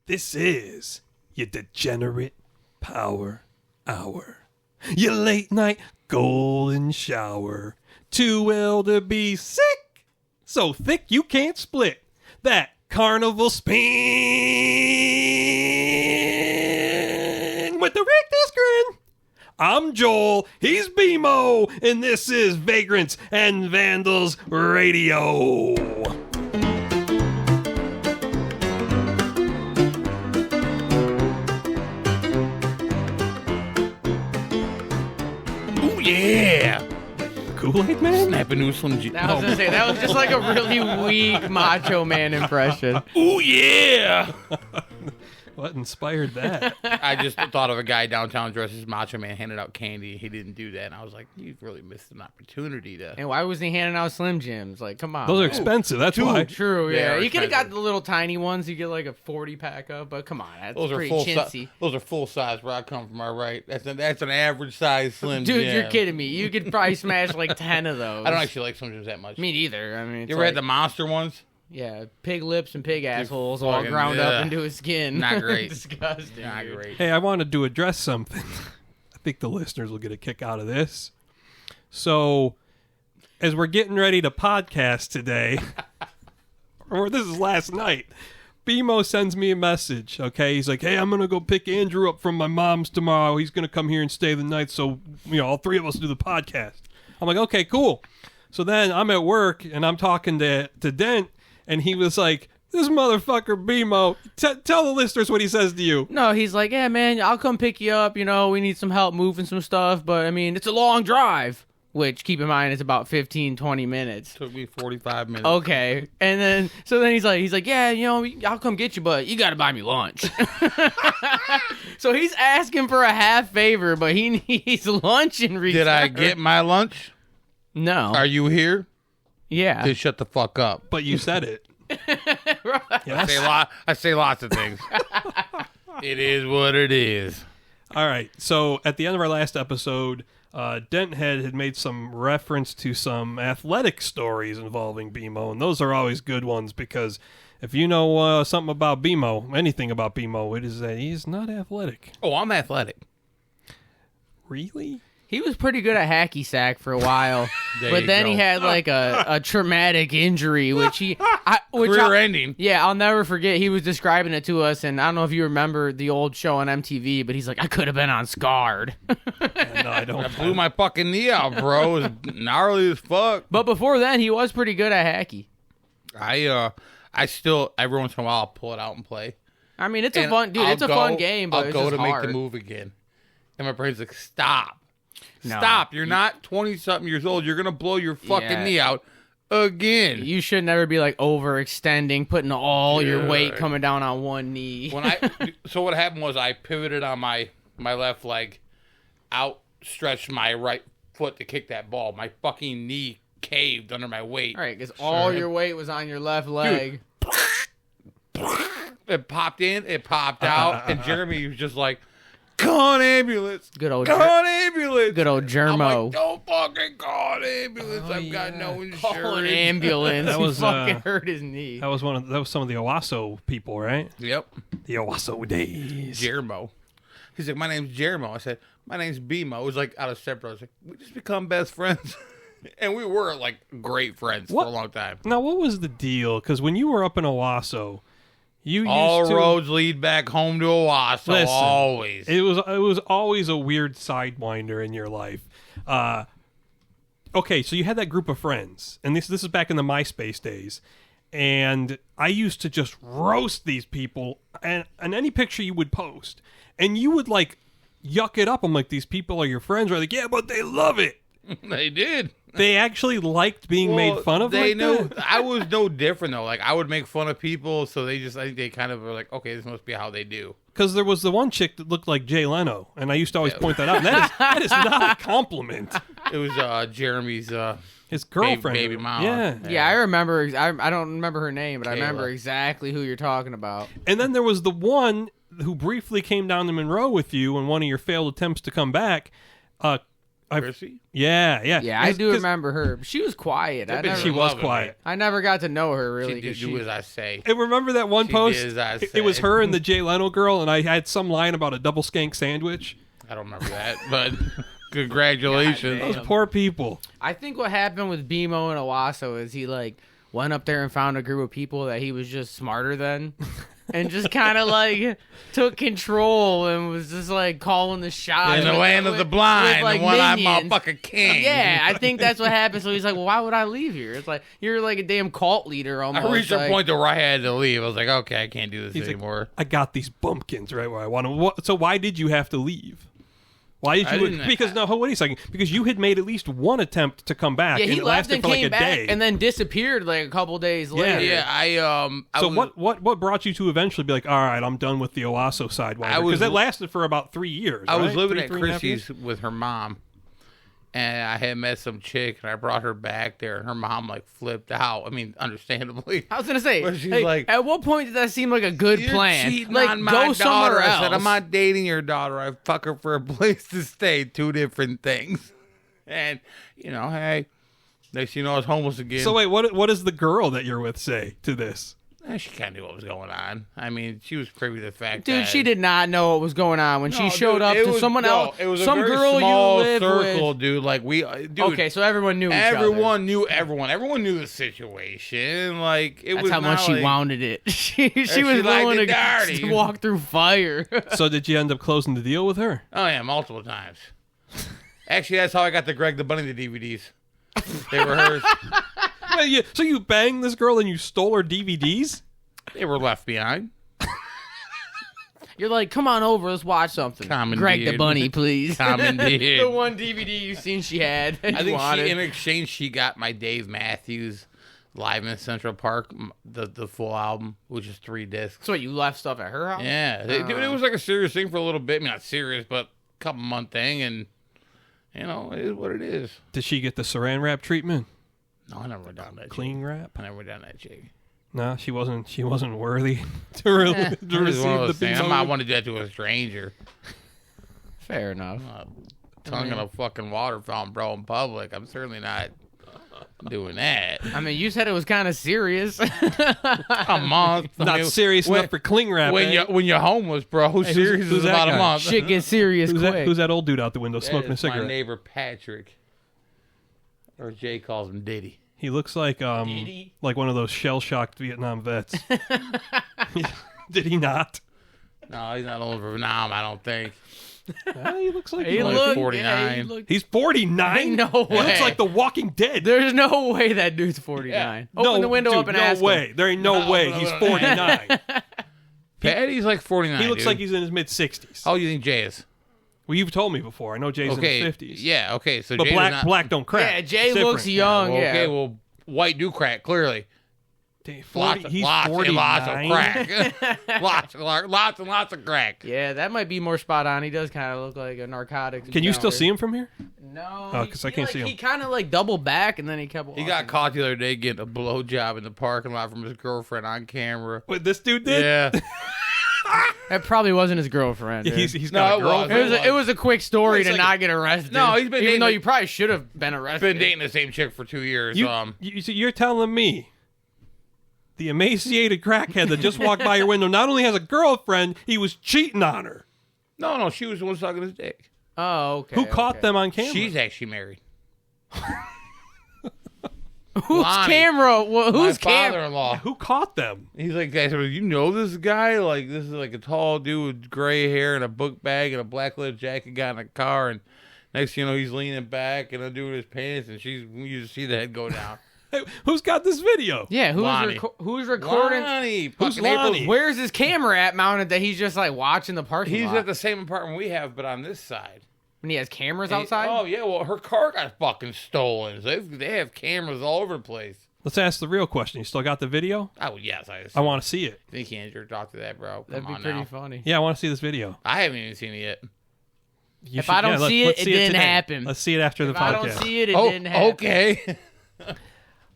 This is your degenerate power hour. Your late night golden shower. Too ill to be sick. So thick you can't split. That carnival spin with the rictus grin. I'm Joel, he's BMO, and this is Vagrants and Vandals Radio. Ooh, yeah. Kool-Aid Man? Snapping new Slim Jim. I was gonna say, that was just like a really weak Macho Man impression. Ooh, yeah. What inspired that? I just thought of a guy downtown dressed as Macho Man handing out candy. He didn't do that. And I was like, you've really missed an opportunity to. And why was he handing out Slim Jims? Like, come on. Those are expensive, that's why. True, They yeah. are You could have got expensive. the little tiny ones. You get like a 40-pack of, but come on. That's Those are pretty full chintzy. Those are full size where I come from, all right? That's an average size Slim Dude, Jim. you're kidding me. You could probably smash like 10 of those. I don't actually like Slim Jims that much. Me neither. I mean, it's You ever like, had the monster ones? yeah, pig lips and pig assholes all fucking- ground ugh. up into his skin. Not great. Disgusting. Not dude. great. Hey, I wanted to address something. I think the listeners will get a kick out of this. So, as we're getting ready to podcast today, or this is last night, BMO sends me a message, okay? He's like, hey, I'm going to go pick Andrew up from my mom's tomorrow. He's going to come here and stay the night so, all three of us do the podcast. I'm like, okay, cool. So then I'm at work, and I'm talking to Dent, and he was like, this motherfucker BMO, tell the listeners what he says to you. No, he's like, yeah, man, I'll come pick you up. We need some help moving some stuff, but I mean, it's a long drive, which keep in mind, it's about 15, 20 minutes. Took me 45 minutes. Okay. And then, he's like, yeah, I'll come get you, but you got to buy me lunch. So he's asking for a half favor, but he needs lunch in return. Did I get my lunch? No. Are you here? Yeah. Then shut the fuck up. But you said it. Yes. I say lots of things. It is what it is. All right. So at the end of our last episode, Dent had made some reference to some athletic stories involving BMO, and those are always good ones because if you know something about BMO, anything about BMO, it is that he's not athletic. Oh, I'm athletic. Really? He was pretty good at hacky sack for a while, There but you then go. he had like a traumatic injury, Career ending. Yeah, I'll never forget. He was describing it to us, and I don't know if you remember the old show on MTV, but he's like, I could have been on Scarred. No, I don't. I blew my fucking knee out, bro. It was gnarly as fuck. But before then, he was pretty good at hacky. I still every once in a while I'll pull it out and play. I mean, it's And a fun fun game, but I'll it's go just to hard. make the move again, and my brain's like, stop. No. Stop. You're not 20-something years old. You're going to blow your fucking Yeah. knee out again. You should never be like overextending, putting all your weight Dude. coming down on one knee. So what happened was I pivoted on my left leg, outstretched my right foot to kick that ball. My fucking knee caved under my weight. All right, because all your weight was on your left leg. It popped in, it popped out, and Jeremy was just like, call an ambulance. Good old Call an ambulance. Good old I'm Germo. like, don't fucking call an ambulance. I've got no insurance. Call an ambulance. That He was, fucking hurt his knee. That was some of the Owasso people, right? Yep. The Owasso days. Jermo. He's like, my name's Jermo. I said, my name's BMO. It was like out of step. I was like, we just become best friends. And we were like great friends for a long time. Now, what was the deal? Because when you were up in Owasso, you All used to... roads lead back home to Owasso. Listen, Always. It was always a weird sidewinder in your life. Okay, so you had that group of friends, and this is back in the MySpace days, and I used to just roast these people, and any picture you would post, and you would like yuck it up. I'm like, these people are your friends, right? Like, yeah, but they love it. They did. They actually liked being made fun of. They like know. that? I was no different though. Like I would make fun of people, so I think they kind of were like, okay, this must be how they do. Because there was the one chick that looked like Jay Leno, and I used to always point that out. And that is not a compliment. It was Jeremy's His girlfriend, baby mama. Yeah. Yeah, I remember. I don't remember her name, but I Kayla. remember exactly who you're talking about. And then there was the one who briefly came down to Monroe with you in one of your failed attempts to come back. Chrissy? Yeah. Yeah, I do remember her. She was quiet. She was quiet. I never got to know her really. She did do as I say. And remember that one She post? did as I It was say. her and the Jay Leno girl, and I had some line about a double skank sandwich. I don't remember that, but congratulations. God Those poor people. I think what happened with BMO and Owasso is he like went up there and found a group of people that he was just smarter than. And just kind of like took control and was just like calling the shots. In the land of the blind, like, the one I'm minions. motherfucking king. Yeah, I think that's what happened. So he's like, well, why would I leave here? It's like, you're like a damn cult leader almost. I reached like, a point to where I had to leave. I was like, okay, I can't do this He's like, anymore. I got these bumpkins right where I want them. So why did you have to leave? Why did I you? didn't- Because no, wait a second. Because you had made at least one attempt to come back. Yeah, and he it left lasted and for like came a back day. and then disappeared like a couple days later. Yeah, I So was, what brought you to eventually be like, all right, I'm done with the Owasso side? Because that lasted for about 3 years. I was right? living at 3.5 years? Chrissy's with her mom, and I had met some chick, and I brought her back there, and her mom like flipped out. I mean, understandably. I was gonna say, But she's hey, like, at what point did that seem like a good You're plan? cheating Like, on my go daughter. somewhere else. I said, I'm not dating your daughter. I fuck her for a place to stay. Two different things. And, hey, next thing you know, I was homeless again. So wait, what does the girl that you're with say to this? She kind of knew what was going on. I mean, she was privy to the fact Dude, that... she did not know what was going on when she No, showed dude, up it to was- someone no, else. It was some a very girl small you live circle, with. dude. Like, dude, Okay, so everyone knew each other. everyone knew everyone. Everyone knew the situation. Like, it That's was how much not she like, wanted it. she she was liked willing it to dirty. walk through fire. So did you end up closing the deal with her? Oh, yeah, multiple times. Actually, that's how I got the Greg the Bunny the DVDs. They were hers. So you banged this girl and you stole her DVDs? They were left behind. You're like, come on over, let's watch something. Commandeered. Greg the Bunny, please. Commandeered. The one DVD you've seen she had. I think wanted. in exchange, she got my Dave Matthews Live in Central Park, the full album, which is 3 discs. So what, you left stuff at her house? Yeah, dude, it was like a serious thing for a little bit. I mean, not serious, but a couple month thing, and it is what it is. Did she get the saran wrap treatment? No, I never went down that. Clean wrap? I never went down that chick. No, she wasn't worthy to, really, to It was one receive of the those big things. I hug. might want to do that to a stranger. Fair enough. Tongue in a fucking water fountain, bro, in public. I'm certainly not doing that. I mean, you said it was kind of serious. A month. I Not mean, serious when- enough for cling wrap. When eh? you're homeless, bro, who's serious who's is that about guy? a month. Shit gets serious Who's quick. that old dude out the window That smoking a is my cigarette? neighbor Patrick, or Jay calls him Diddy. He looks like Did like one of those shell-shocked Vietnam vets. Did he not? No, he's not old for Vietnam, I don't think. He looks like He only looked 49. yeah, he looked- he's 49. No He looks way. like The Walking Dead. There's no way that dude's 49. Yeah. Open the window dude, up and no ask way. him. There ain't no way. no, He's no. 49. Patty's like 49. He looks dude. like he's in his mid 60s. How old do you think Jay is? Well, you've told me before. I know Jay's Okay. in his 50s. Yeah, okay. So But Jay black not, black don't crack. Yeah, Jay It's looks different. young. well, Yeah. okay, well, white do crack, clearly. Dang, Lots, 40, he's lots 49. and lots of crack. lots and lots of crack. Yeah, that might be more spot on. He does kind of look like a narcotics. Can you still see him from here? No. Oh, 'cause I can't see him. He kind of like doubled back and then he kept walking. He got caught the other day getting a blowjob in the parking lot from his girlfriend on camera. What this dude did? Yeah. That probably wasn't his girlfriend. dude. He's No, got a it girl. was. It was a quick story It's to like- not get arrested. No, he's been even dating though the- you probably should have been arrested. Been dating the same chick for 2 years. You're telling me the emaciated crackhead that just walked by your window not only has a girlfriend, he was cheating on her. No, she was the one sucking his dick. Oh, okay. Who caught okay. them on camera? She's actually married. Whose Lonnie. camera? My Whose camera? father-in-law. Who caught them? He's like, guys, you know this guy? Like, this is like a tall dude with gray hair and a book bag and a black leather jacket, got in a car, and next thing you know, he's leaning back and undoing his pants, and you just see the head go down. Hey, who's got this video? Yeah, Lonnie. who's recording? Lonnie, Who's fucking April- Lonnie? Where's his camera at mounted that he's just like watching the parking He's lot? at the same apartment we have, but on this side. When he has cameras And outside? oh, yeah, well, her car got fucking stolen. So they have cameras all over the place. Let's ask the real question. You still got the video? Oh, yes, I I want to see it. think you can't jerk off to that, bro. Come That'd be on pretty now. funny. Yeah, I want to see this video. I haven't even seen it yet. You If I don't see it, let's it didn't today. happen. Let's see it after the If I podcast. don't see it, it didn't happen. Okay.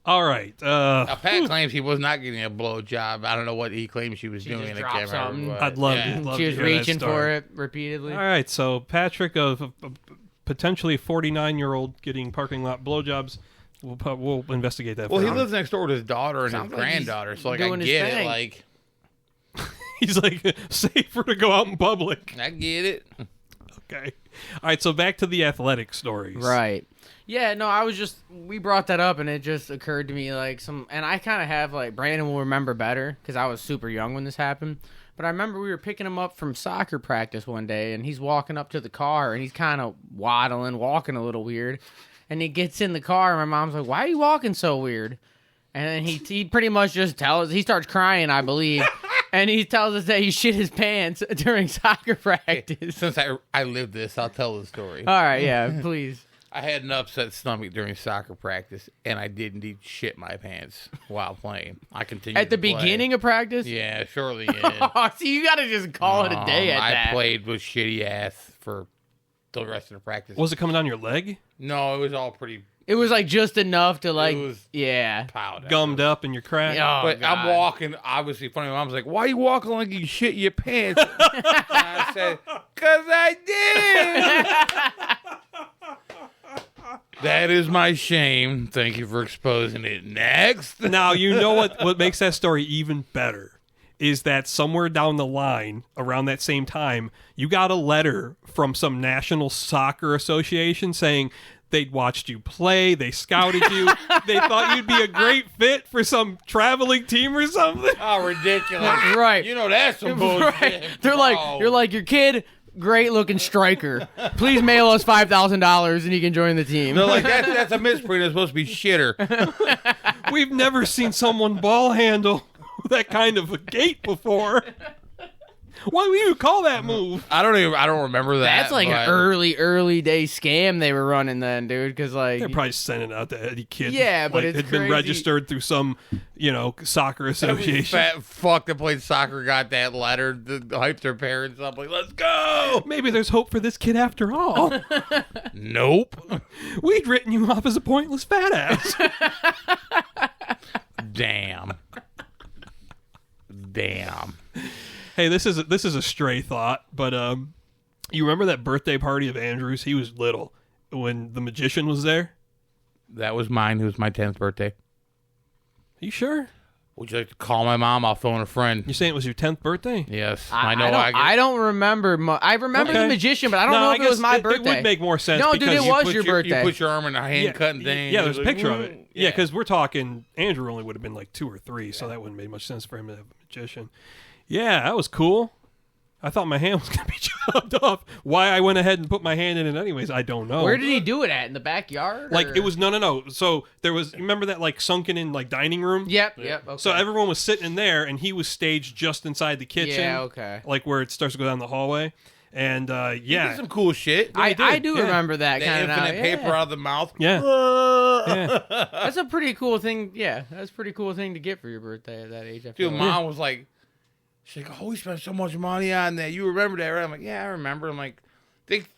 All right. Now, Pat claims he was not getting a blowjob. I don't know what he claimed she was doing. just I dropped can't remember, something. but, I'd love yeah. to. Love She to was hear that reaching story. for it repeatedly. All right. So Patrick of potentially 49-year-old getting parking lot blowjobs. We'll investigate that. Well, he further. lives next door with his daughter and Sounds his like he's granddaughter, so like I doing his get it. thing. Like He's like safer to go out in public. I get it. Okay. All right. So back to the athletic stories. Right. Yeah, no, we brought that up and it just occurred to me like and I kind of have like, Brandon will remember better because I was super young when this happened. But I remember we were picking him up from soccer practice one day and he's walking up to the car and he's kind of walking a little weird. And he gets in the car and my mom's like, "Why are you walking so weird?" And then he pretty much just he starts crying, I believe. And he tells us that he shit his pants during soccer practice. Since I lived this, I'll tell the story. All right, yeah, please. I had an upset stomach during soccer practice, and I did indeed shit my pants while playing. I continued At the to play. beginning of practice? Yeah, surely. Oh, see, you got to just call it a day at I that. played with shitty ass for the rest of the practice. Was it coming down your leg? No, it was all pretty It was like just enough to like, It was yeah. piled up. Gummed up in your crack? Oh, But I'm God. walking, obviously funny. My mom's like, "Why are you walking like you shit your pants?" And I said, "'Cause I did." That is my shame. Thank you for exposing it. Next. Now, you know what makes that story even better is that somewhere down the line, around that same time, you got a letter from some National Soccer Association saying they'd watched you play, they scouted you, they thought you'd be a great fit for some traveling team or something. Oh, ridiculous. Right. You know that's some bullshit. Right. They're like, bro. you're like, your kid, great looking striker. Please mail us $5,000 and you can join the team. They're like, that's a misprint. It's supposed to be shitter. We've never seen someone ball handle that kind of a gate before. What do you call that move? I don't remember that. That's like but an early day scam they were running then, dude. Because like, They're probably sending out to any kid. Yeah, but like, it's had been crazy. registered through some, soccer Every association. fat fuck that played soccer got that letter to hype their parents up. Like, let's go. Maybe there's hope for this kid after all. Nope. We'd written you off as a pointless fat ass. Damn. Hey, this is a stray thought, but you remember that birthday party of Andrew's? He was little when the magician was there. That was mine. It was my 10th birthday. Are you sure? Would you like to call my mom? I'll phone a friend. You're saying it was your 10th birthday? Yes. I know. don't remember. I remember Okay. the magician, but I don't know I if it was guess my It birthday. would make more sense. No, dude, because it you was put your birthday. You put your arm in a hand cutting thing. Yeah, there's a You're like, picture of it. "Woo." Yeah, because we're talking, Andrew only would have been like 2 or 3, so that wouldn't make much sense for him to have a magician. Yeah, that was cool. I thought my hand was going to be chopped off. Why I went ahead and put my hand in it anyways, I don't know. Where did he do it at? In the backyard? Like, or- it was, no. So there was, remember that like sunken in like dining room? Yep. Okay. So everyone was sitting in there, and he was staged just inside the kitchen. Yeah, okay. Like where it starts to go down the hallway. And He did yeah. some cool shit. I did, do yeah. remember that The kind of infinite paper out of the mouth. Yeah. Yeah. That's a pretty cool thing. Yeah, that's a pretty cool thing to get for your birthday at that age. I feel Dude, like. mom was like, she's like, "Oh, we spent so much money on that. You remember that, right?" I'm like, "Yeah, I remember." I'm like, think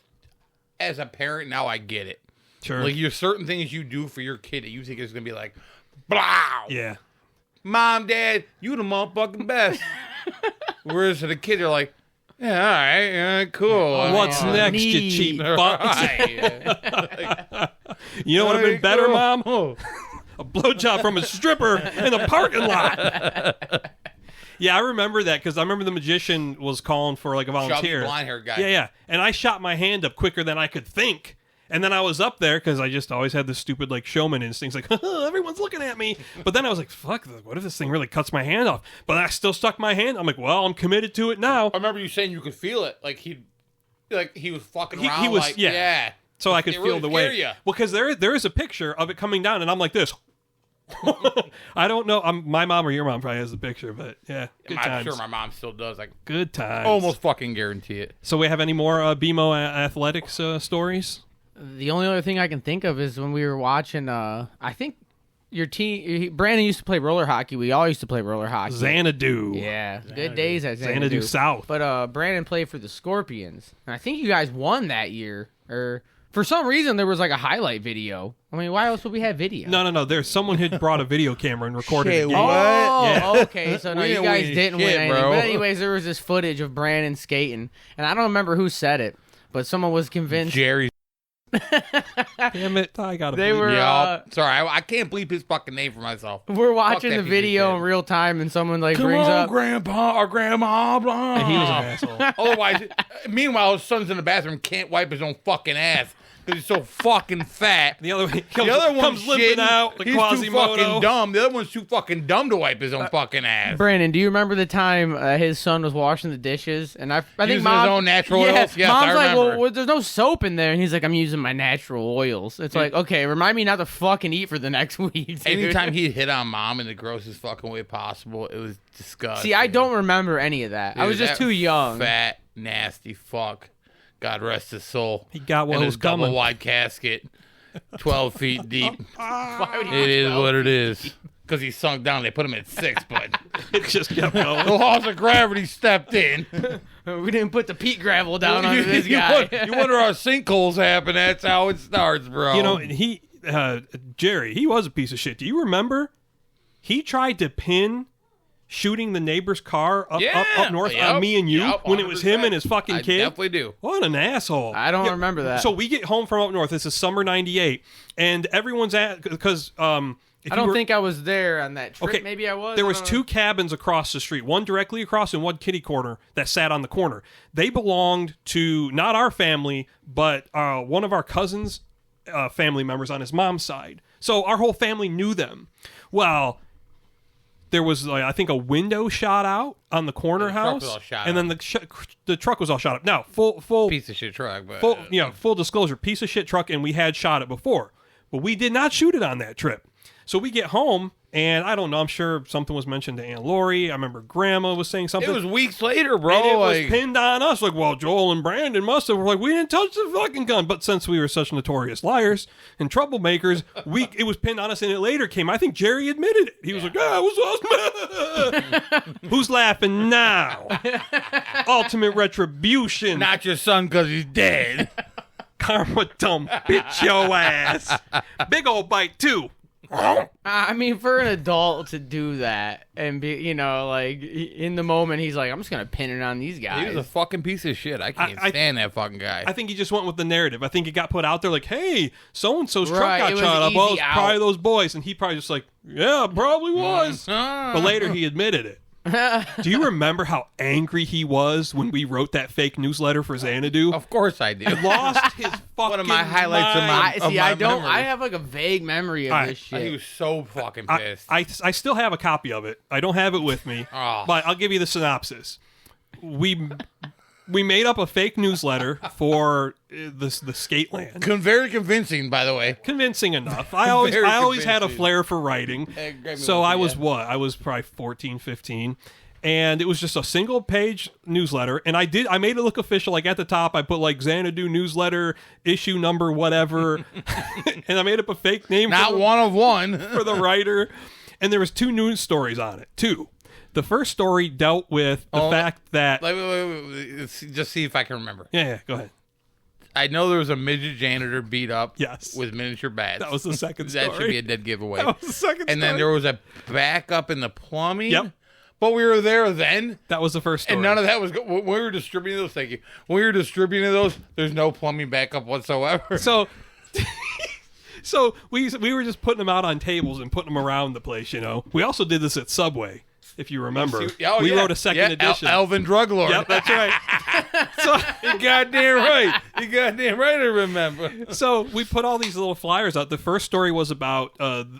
as a parent now, I get it. Sure. Like, there's certain things you do for your kid that you think is gonna be like, blah. Yeah. Mom, Dad, you the motherfucking best. Whereas to the kid, they're like, "Yeah, all right, yeah, cool." I mean, What's next, you neat. cheap all fuck? right. You know what would have been better, Cool. Mom? A blowjob from a stripper in the parking lot. Yeah, I remember that because I remember the magician was calling for like a volunteer. Chubby, blonde-haired guy. Yeah. And I shot my hand up quicker than I could think. And then I was up there because I just always had this stupid like showman instincts, like everyone's looking at me. But then I was like, "Fuck! What if this thing really cuts my hand off?" But I still stuck my hand. I'm like, "Well, I'm committed to it now." I remember you saying you could feel it, like he was fucking He around. was- like, yeah. yeah. So I could It feel really the scare weight. ya. Well, because there is a picture of it coming down, and I'm like this. I don't know. My mom or your mom probably has the picture, but yeah, good I'm times. sure my mom still does. Like, Good times. almost fucking guarantee it. So we have any more BMO athletics stories? The only other thing I can think of is when we were watching. I think your team, Brandon used to play roller hockey. We all used to play roller hockey. Xanadu. Yeah, good days at Xanadu Xanadu South. But Brandon played for the Scorpions, and I think you guys won that year. Or for some reason, there was like a highlight video. I mean, why else would we have video? No. There's someone had brought a video camera and recorded Shit, a game. what? Oh, Yeah. okay. So no, We you didn't guys win didn't shit, win anything. bro. But anyways, there was this footage of Brandon skating, and I don't remember who said it, but someone was convinced. Jerry. Damn it, I gotta. They bleep were- it. Yeah. Sorry, I can't bleep his fucking name for myself. We're watching that the piece of video shit. in real time, and someone like Come brings on, up. Grandpa or Grandma, blah. And he was an asshole. Otherwise, meanwhile, his son's in the bathroom, can't wipe his own fucking ass because he's so fucking fat. The other one The other one's comes limping shitting. out. Like He's too Quasimodo. fucking dumb. The other one's too fucking dumb to wipe his own fucking ass. Brandon, do you remember the time his son was washing the dishes, and I think Using mom, his own natural yeah, oils? Yes, mom's I like, remember. well, there's no soap in there, and he's like, I'm using my natural oils. It's like, okay, remind me not to fucking eat for the next week. Dude. Anytime he hit on mom in the grossest fucking way possible, it was disgusting. See, I don't remember any of that. I was Dude, just that too young. Fat, nasty fuck. God rest his soul. He got what in was his double coming. wide casket, 12 feet deep. Why would he It is 12? what it is. Because he sunk down. They put him at 6, but It just kept the going. laws of gravity stepped in. We didn't put the peat gravel down you, under this guy. you wonder how sinkholes happen. That's how it starts, bro. You know, Jerry, he was a piece of shit. Do you remember? He tried to pin shooting the neighbor's car up north on me and you when it was him 100%. and his fucking I kid. definitely do. What an asshole. I don't remember that. So we get home from up north. This is summer '98, and everyone's at because I don't think I was there on that trip. Okay, Maybe I was. There I was don't two know. cabins across the street, one directly across and one kitty corner that sat on the corner. They belonged to not our family, but one of our cousins' family members on his mom's side. So our whole family knew them. Well, there was, like, I think, a window shot out on the corner The truck was house, all shot and then the truck was all shot up. Now, full Piece of shit truck, but full disclosure, piece of shit truck, and we had shot it before, but we did not shoot it on that trip. So we get home, and I don't know, I'm sure something was mentioned to Aunt Lori. I remember Grandma was saying something. it was weeks later, bro. and it was like, pinned on us, like, well, Joel and Brandon must have. We're like, we didn't touch the fucking gun. But since we were such notorious liars and troublemakers, it was pinned on us, and it later came. I think Jerry admitted it. He was like, it was us. Who's laughing now? Ultimate retribution. not your son because he's dead. Karma dumb bitch your ass. Big old bite, too. I mean, for an adult to do that and be, like in the moment, he's like, I'm just gonna pin it on these He guys. was a fucking piece of shit. I can't stand that fucking guy. I think he just went with the narrative. I think it got put out there like, hey, so-and-so's truck Right, got it was shot up. Well, easy it's out. probably those boys. And he probably just like, yeah, probably was. But later he admitted it. Do you remember how angry he was when we wrote that fake newsletter for Xanadu? Of course I do. Lost his fucking One of my highlights of mind. my- I don't. memory. I have like a vague memory of All right, this He shit. was so fucking I, pissed. I still have a copy of it. I don't have it with me, Oh. but I'll give you the synopsis. We made up a fake newsletter for the Skateland. Very convincing, by the way. Convincing enough. I always Very had a convincing. flair for writing. grab me So one, I was yeah. what? I was probably 14, 15. And it was just a single page newsletter. And I made it look official. Like at the top, I put like Xanadu newsletter, issue number, whatever. And I made up a fake name Not one of one. for the writer. And there was 2 news stories on it. 2. The first story dealt with the fact that... Wait, let's just see if I can remember. Yeah, go ahead. I know there was a midget janitor beat up Yes. with miniature bats. That was the second story. That should be a dead giveaway. That was the second And then story. there was a backup in the plumbing. Yep. But we were there then, That was the first story. and none of that was. When we were distributing those, thank you. When we were distributing those, there's no plumbing backup whatsoever. So... So we were just putting them out on tables and putting them around the place, We also did this at Subway, if you remember. Oh, we yeah. wrote a second Yeah, edition. Elvin Drug Lord. Yep, that's right. so, You goddamn right. You goddamn right. I remember. so we put all these little flyers out. The first story was about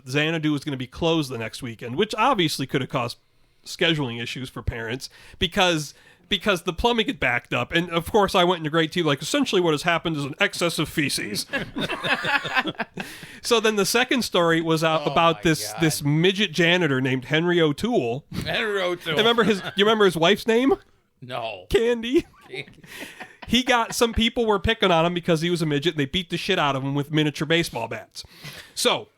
Xanadu was going to be closed the next weekend, which obviously could have caused scheduling issues for parents because the plumbing had backed up. And, of course, I went into great tea, like, essentially what has happened is an excess of feces. So then the second story was about this midget janitor named Henry O'Toole. Henry O'Toole. You remember his wife's name? No. Candy. He got some people were picking on him because he was a midget. And they beat the shit out of him with miniature baseball bats. So...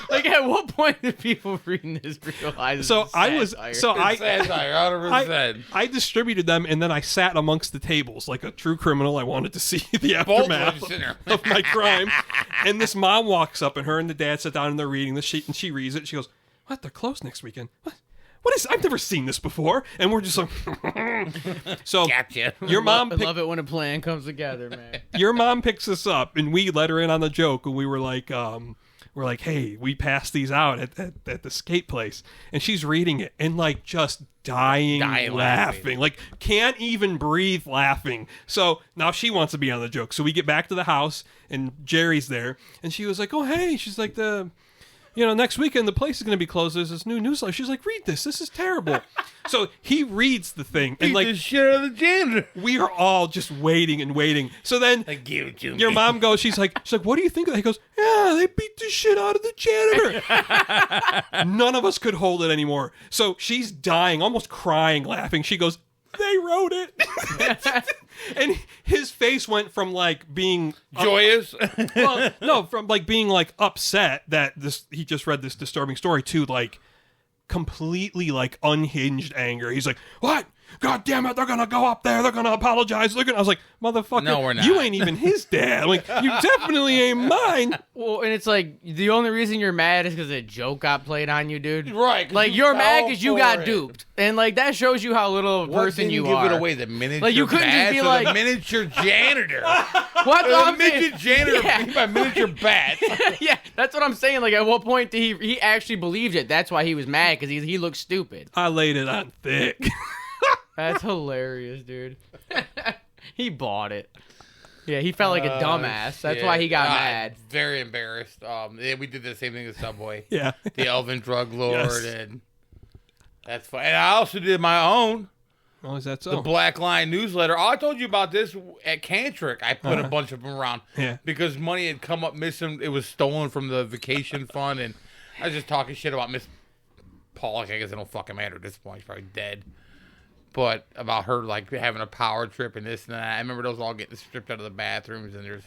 Like, at what point did people reading this realize? So it's I was satire? so I Satire, 100%. I distributed them and then I sat amongst the tables like a true criminal. I wanted to see the Both aftermath of them. of my crime. And this mom walks up and her and the dad sit down and they're reading the sheet and she reads it. She goes, "What? They're closed next weekend? what is? I've never seen this before. And we're just like, so Gotcha. your mom, I love it when a plan comes together, man. your mom picks us up, and we let her in on the joke, and we were like, hey, we passed these out at the skate place, and she's reading it and like just dying laughing, like can't even breathe laughing. So now she wants to be on the joke. So we get back to the house, and Jerry's there, and she was like, oh hey, she's like next weekend the place is going to be closed. There's this new newsletter. She's like, read this. This is terrible. So he reads the thing, and like the shit out of the janitor. we are all just waiting and waiting. So then Give it to me. your mom goes, she's like, what do you think of that? He goes, yeah, they beat the shit out of the janitor. None of us could hold it anymore. So she's dying, almost crying, laughing. She goes, they wrote it. And his face went from like being joyous. well, no, from like being like upset that he just read this disturbing story to like completely like unhinged anger. He's like, what? God damn it, they're gonna go up there, they're gonna apologize. I was like, motherfucker, No, we're not. You ain't even his dad. I'm like, you definitely ain't mine. Well, and it's like the only reason you're mad is because a joke got played on you, dude. Right. Like you're mad because you got duped, and like that shows you how little of a person you give are. it away? The miniature Like, you couldn't just bats be or like- the miniature janitor. What? The I'm saying- midget janitor Yeah. beat by miniature bats. Yeah, that's what I'm saying. Like, at what point did he actually believed it? That's why he was mad, because he looked stupid. I laid it on thick. That's hilarious, dude. He bought it. Yeah, he felt like a dumbass. That's why he got mad. Very embarrassed. We did the same thing at Subway. Yeah. The Elvin Drug Lord, Yes. and that's fine. And I also did my own. Oh, is that so? The Black Line newsletter. Oh, I told you about this at Cantrick. I put a bunch of them around Yeah. because money had come up missing. It was stolen from the vacation fund, and I was just talking shit about Miss Pollock. I guess it don't fucking matter at this point. She's probably dead. But about her like having a power trip and this and that. I remember those all getting stripped out of the bathrooms, and there's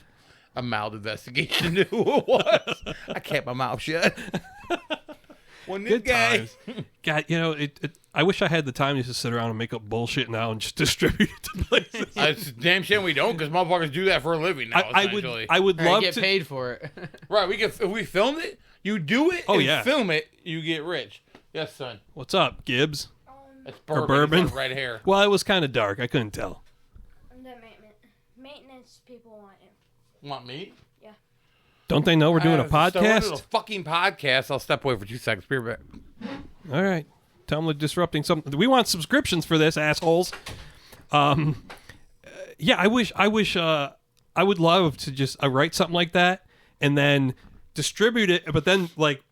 a mild investigation into who it was. I kept my mouth shut. When this Good guy, times. God, I wish I had the time to just sit around and make up bullshit now and just distribute it to places. it's damn shame we don't, because motherfuckers do that for a living now. I essentially. would Or love get to. paid for it. Right, if we filmed it, you do it, Oh, and yeah. film it, you get rich. Yes, son. What's up, Gibbs? That's Or bourbon. bourbon? He's got red hair. Well, it was kind of dark. I couldn't tell. The maintenance people want you. Want me? Don't they know we're doing a So we're doing podcast? a fucking podcast. I'll step away for 2 seconds. Be right back. All right. Tell them we're disrupting something. We want subscriptions for this, assholes. Yeah, I wish. I would love to just write something like that and then distribute it, but then like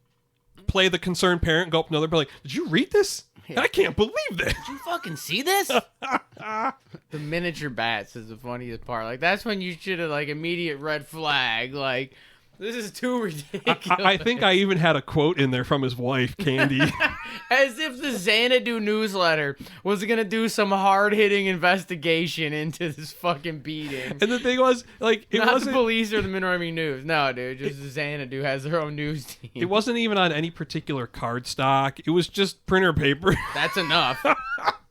play the concerned parent, go up to another, be like, "Did you read this? I can't believe this." You fucking see this? The miniature bats is the funniest part. Like, that's when you should have, like, immediate red flag. Like, this is too ridiculous. I think I even had a quote in there from his wife, Candy. As if the Xanadu newsletter was going to do some hard-hitting investigation into this fucking beating. And the thing was, like, it Not the wasn't. police or the Minority News. No, dude. Just Xanadu has their own news team. It wasn't even on any particular card stock. It was just printer paper. That's enough.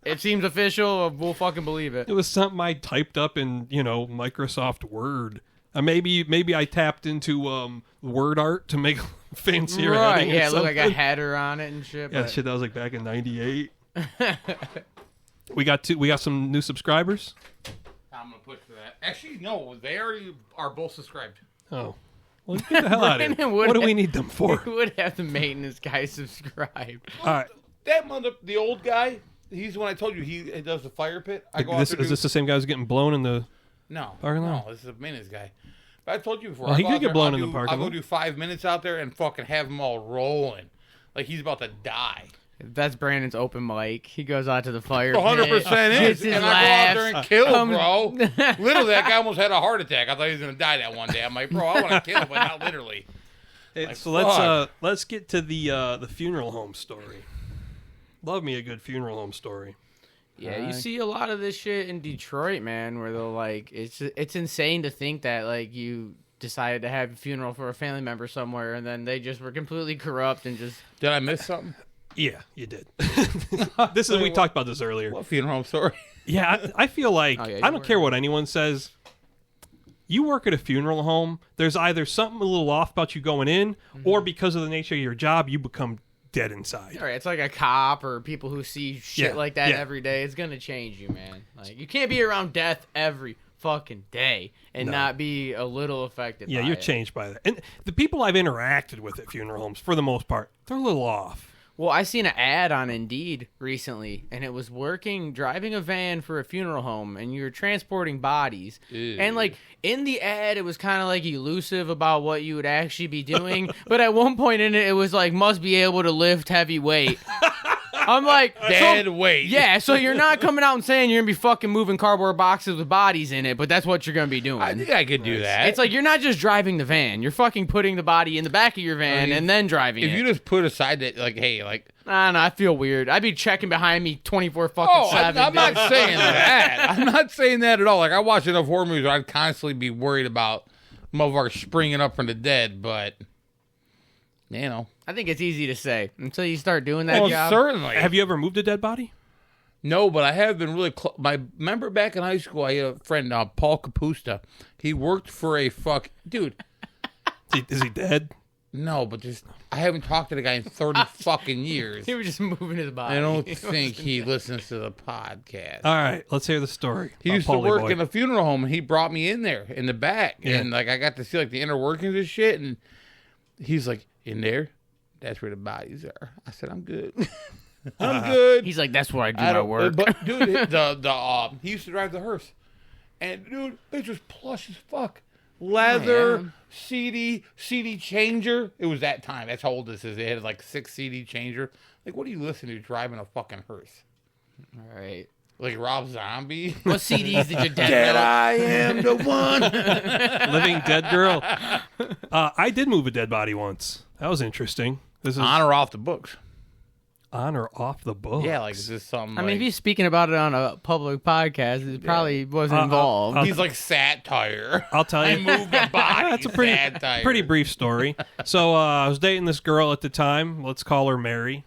It seems official. We'll fucking believe it. It was something I typed up in, Microsoft Word. Maybe I tapped into word art to make fancier Right, heading or yeah, it looked like a something. header on it and shit. Yeah, but- shit, that was like back in '98. We got some new subscribers. I'm gonna push for that. Actually, no, they already are both subscribed. Oh, well, get the hell out of here. Brandon would What do we have- need them for? We would have the maintenance guy subscribed. All right, That the old guy. He's the one I told you he does the fire pit. I go out this there is do- this the same guy who's getting blown in the? No, Parking lot? no, this is a maintenance guy. But I told you before. Well, I he go could out get there, blown I'll in the parking I'll go lot. do 5 minutes out there and fucking have him all rolling, like he's about to die. That's Brandon's open mic. He goes out to the fire. 100% pit, is, gets his and I go out there and laughs, kill, comes- bro. Literally, that guy almost had a heart attack. I thought he was gonna die that one day. I'm like, bro, I want to kill him, but not literally. Like, So fuck. let's get to the funeral home story. Love me a good funeral home story. Yeah, you see a lot of this shit in Detroit, man, where they'll like it's insane to think that like you decided to have a funeral for a family member somewhere and then they just were completely corrupt and just Did I miss something? Yeah, you did. We talked about this earlier. What funeral home story? Yeah, I feel like Oh, yeah, you I don't were. care what anyone says. You work at a funeral home, there's either something a little off about you going in, or because of the nature of your job, you become dead inside. All right, it's like a cop or people who see shit Yeah, like that yeah. every day. It's gonna change you, man. Like you can't be around death every fucking day and No. not be a little affected. Yeah, by you're it. changed by that. And the people I've interacted with at funeral homes, for the most part, they're a little off. Well, I seen an ad on Indeed recently, and it was driving a van for a funeral home, and you were transporting bodies. Ew. And like in the ad, it was kind of like elusive about what you would actually be doing. But at one point in it, it was like must be able to lift heavy weight. I'm like Dead weight. Yeah, so you're not coming out and saying you're gonna be fucking moving cardboard boxes with bodies in it, but that's what you're gonna be doing. I think I could do that. It's like you're not just driving the van; you're fucking putting the body in the back of your van and then driving if it. you just put aside that, like, hey, like, I don't know. I feel weird. I'd be checking behind me 24 fucking 7. I'm not dude. saying that. I'm not saying that at all. Like, I watch enough horror movies where I'd constantly be worried about motherfuckers springing up from the dead, but, you know. I think it's easy to say until you start doing that Well, job. certainly. Have you ever moved a dead body? No, but I have been really close. Remember back in high school, I had a friend, Paul Capusta. He worked for a dude. Is he dead? No, but just I haven't talked to the guy in 30 fucking years. He was just moving his body. I don't think he listens to the podcast. All right, let's hear the story. He about used to Paulie work Boy. in a funeral home, and he brought me in there in the back, Yeah. and like I got to see like the inner workings of shit. And he's like, "In there, that's where the bodies are." I said, "I'm good. I'm good." He's like, that's where I do I my don't- work. But dude, he used to drive the hearse, and dude, it was plush as fuck. Leather, yeah. CD changer. It was that time. That's how old this is. It had like 6 CD changer. Like, what are you listening to driving a fucking hearse? All right. Like Rob Zombie? What CDs did your dad That know? I am the one. Living dead girl. I did move a dead body once. That was interesting. This is On or off the books? on or off the books. Yeah, like is this something? I mean, like, if he's speaking about it on a public podcast, it probably wasn't involved. he's like satire. I'll tell I you. moved a body. That's a satire. pretty brief story. So I was dating this girl at the time. Let's call her Mary.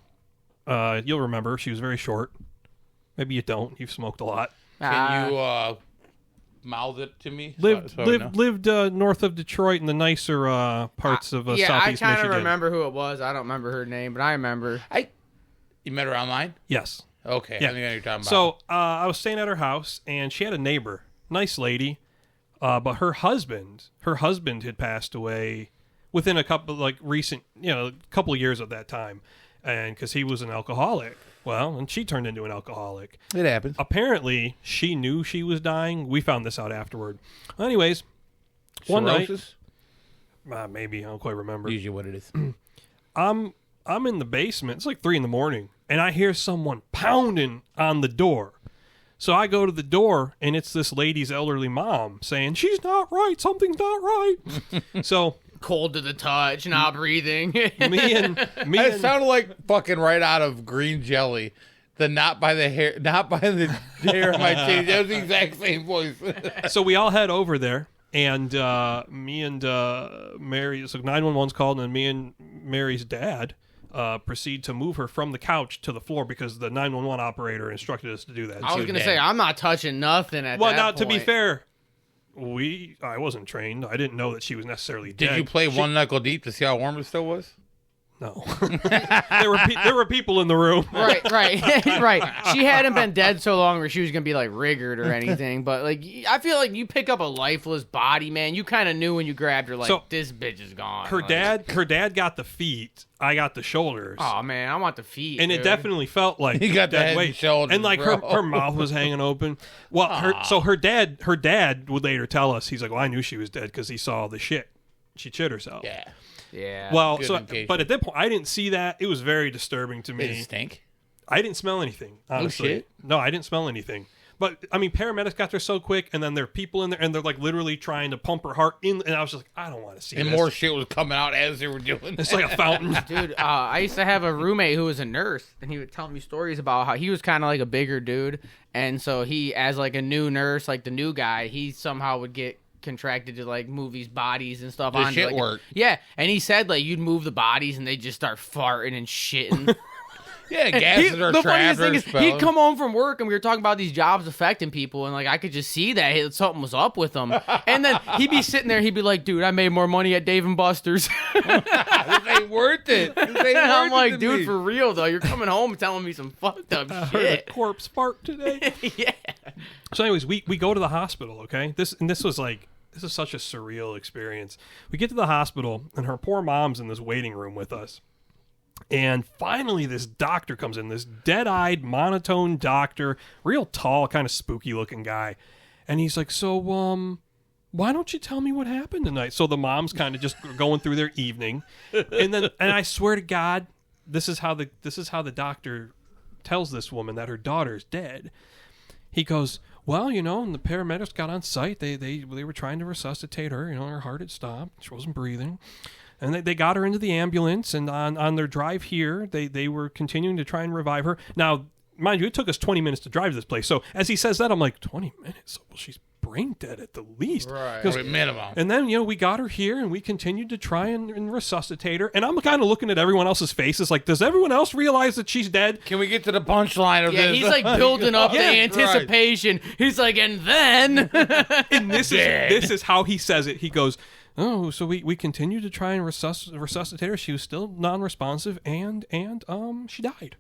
You'll remember. She was very short. Maybe you don't. You've smoked a lot. Can you mouth it to me? Lived so I know? lived north of Detroit in the nicer parts of yeah, southeast I kind Michigan. of remember who it was. I don't remember her name, but I remember. You met her online? Yes. Okay, Yeah. I think I know what you're talking about. So I was staying at her house, and she had a neighbor, nice lady, but her husband had passed away within a couple couple of years of that time, and because he was an alcoholic. Well, and she turned into an alcoholic. it happens. Apparently, she knew she was dying. We found this out afterward. Well, anyways, one night, Cirrhosis? maybe I don't quite remember. Usually what it is. I'm in the basement. It's like 3 a.m, and I hear someone pounding on the door. So I go to the door, and it's this lady's elderly mom saying, "She's not right. Something's not right." So Cold to the touch, not breathing. me and It sounded like fucking right out of Green Jelly. The not by the hair of my chin. That was the exact same voice. so we all head over there, and me and Mary. So 911's called, and me and Mary's dad proceed to move her from the couch to the floor because the 911 operator instructed us to do that. I was Too gonna dead. say I'm not touching nothing at Well, that now point. to be fair, I wasn't trained. I didn't know that she was necessarily dead. Did you play One Knuckle Deep to see how warm it still was? No. there were people in the room. right, right. She hadn't been dead so long where she was gonna be like riggered or anything. But like, I feel like you pick up a lifeless body, man. You kind of knew when you grabbed her, like So, this bitch is gone. Her Like, dad got the feet. I got the shoulders. Oh man, I want the feet. And it dude. definitely felt like He got the dead head and weight. shoulders, and like bro. her mouth was hanging open. Well, her dad would later tell us, he's like, "Well, I knew she was dead because he saw the shit. She shit herself." Yeah. Yeah. Well, Good so indication. but at that point, I didn't see that. It was very disturbing to Did it me. stink? I didn't smell anything. Honestly, shit. No, I didn't smell anything. But I mean, paramedics got there so quick, and then there are people in there, and they're like literally trying to pump her heart in. And I was just like, I don't want to see And this. more shit was coming out as they were doing. It's like a fountain. Dude, I used to have a roommate who was a nurse, and he would tell me stories about how he was kind of like a bigger dude, and so he, as like a new nurse, like the new guy, he somehow would get contracted to like move these bodies and stuff. The onto, shit like, work. Yeah, and he said like you'd move the bodies and they'd just start farting and shitting. Yeah, gases are the trapped funniest thing or is, expelled. he'd come home from work and we were talking about these jobs affecting people, and like I could just see that something was up with him. And then he'd be sitting there, he'd be like, "Dude, I made more money at Dave and Buster's." This ain't worth it. This ain't And I'm worth it like, to dude, me. for real though, you're coming home telling me some fucked up Heard shit. a corpse fart today. Yeah. So, anyways, we go to the hospital. Okay, this is such a surreal experience. We get to the hospital, and her poor mom's in this waiting room with us. And finally, this doctor comes in, this dead-eyed, monotone doctor, real tall, kind of spooky-looking guy. And he's like, so, why don't you tell me what happened tonight? So the mom's kind of just going through their evening. And I swear to God, this is how the doctor tells this woman that her daughter's dead. He goes, well, and the paramedics got on site. They were trying to resuscitate her. Her heart had stopped. She wasn't breathing. And they got her into the ambulance, and on their drive here, they were continuing to try and revive her. Now, mind you, it took us 20 minutes to drive to this place. So as he says that, I'm like, 20 minutes? Well, she's brain dead at the least. Right. Because- Minimum. And then, we got her here, and we continued to try and resuscitate her. And I'm kind of looking at everyone else's faces like, does everyone else realize that she's dead? Can we get to the punchline of Yeah, this? he's like building up the Yeah, anticipation. He's like, and then And this is how he says it. He goes, oh, so we continued to try and resuscitate her. She was still non-responsive, and she died.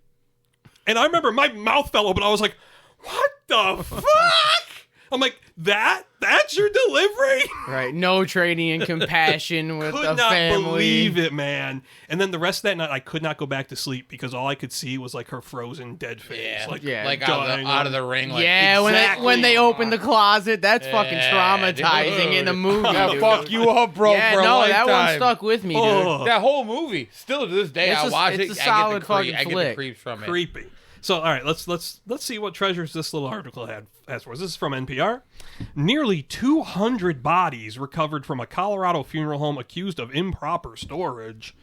And I remember my mouth fell open. I was like, what the fuck? I'm like, that's your delivery? right, no training and compassion with Could the not family. believe it, man. And then the rest of that night, I could not go back to sleep because all I could see was like her frozen dead face. Yeah, Yeah. out of the ring. Like, Yeah, Exactly. when they open the closet, that's fucking Yeah, traumatizing dude. in the movie. That dude. fuck you up, bro. Yeah, for a no, that one lifetime. stuck with me, dude. Oh. That whole movie, still to this day, It's I a- watch it's it. a solid I fucking get the flick. creeps from it. Creepy. So, all right, let's see what treasures this little article has for us. This is from NPR. Nearly 200 bodies recovered from a Colorado funeral home accused of improper storage.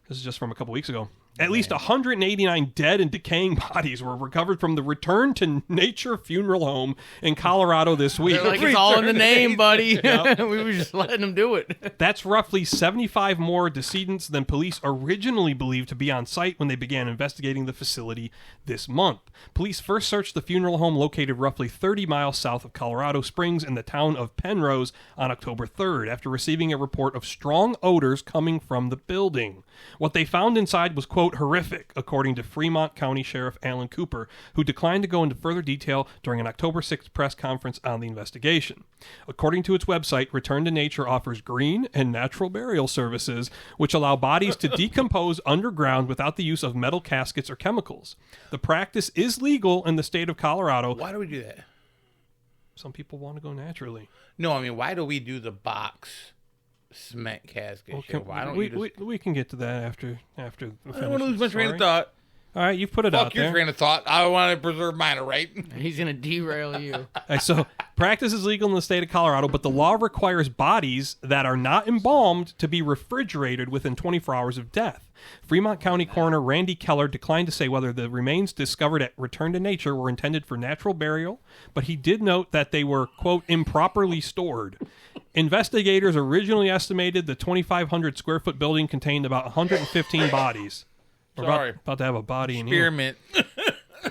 This is just from a couple weeks ago. At least 189 dead and decaying bodies were recovered from the Return to Nature funeral home in Colorado this week. They're like, it's all in the name, buddy. Yep. We were just letting them do it. That's roughly 75 more decedents than police originally believed to be on site when they began investigating the facility this month. Police first searched the funeral home located roughly 30 miles south of Colorado Springs in the town of Penrose on October 3rd after receiving a report of strong odors coming from the building. What they found inside was, quote, horrific, according to Fremont County Sheriff Alan Cooper, who declined to go into further detail during an October 6th press conference on the investigation. According to its website, Return to Nature offers green and natural burial services, which allow bodies to decompose underground without the use of metal caskets or chemicals. The practice is legal in the state of Colorado. Why do we do that? Some people want to go naturally. No, I mean, why do we do the box cement casket? Shit? Why don't you just... we can get to that after I don't want to lose my train of thought. All right, you've put it out Fuck your there. train of thought. I want to preserve mine, all right? He's going to derail you. All right, so practice is legal in the state of Colorado, but the law requires bodies that are not embalmed to be refrigerated within 24 hours of death. Fremont County Coroner Randy Keller declined to say whether the remains discovered at Return to Nature were intended for natural burial, but he did note that they were, quote, improperly stored. Investigators originally estimated the 2,500 square foot building contained about 115 bodies. We're Sorry. about to have a body in here. Spearmint.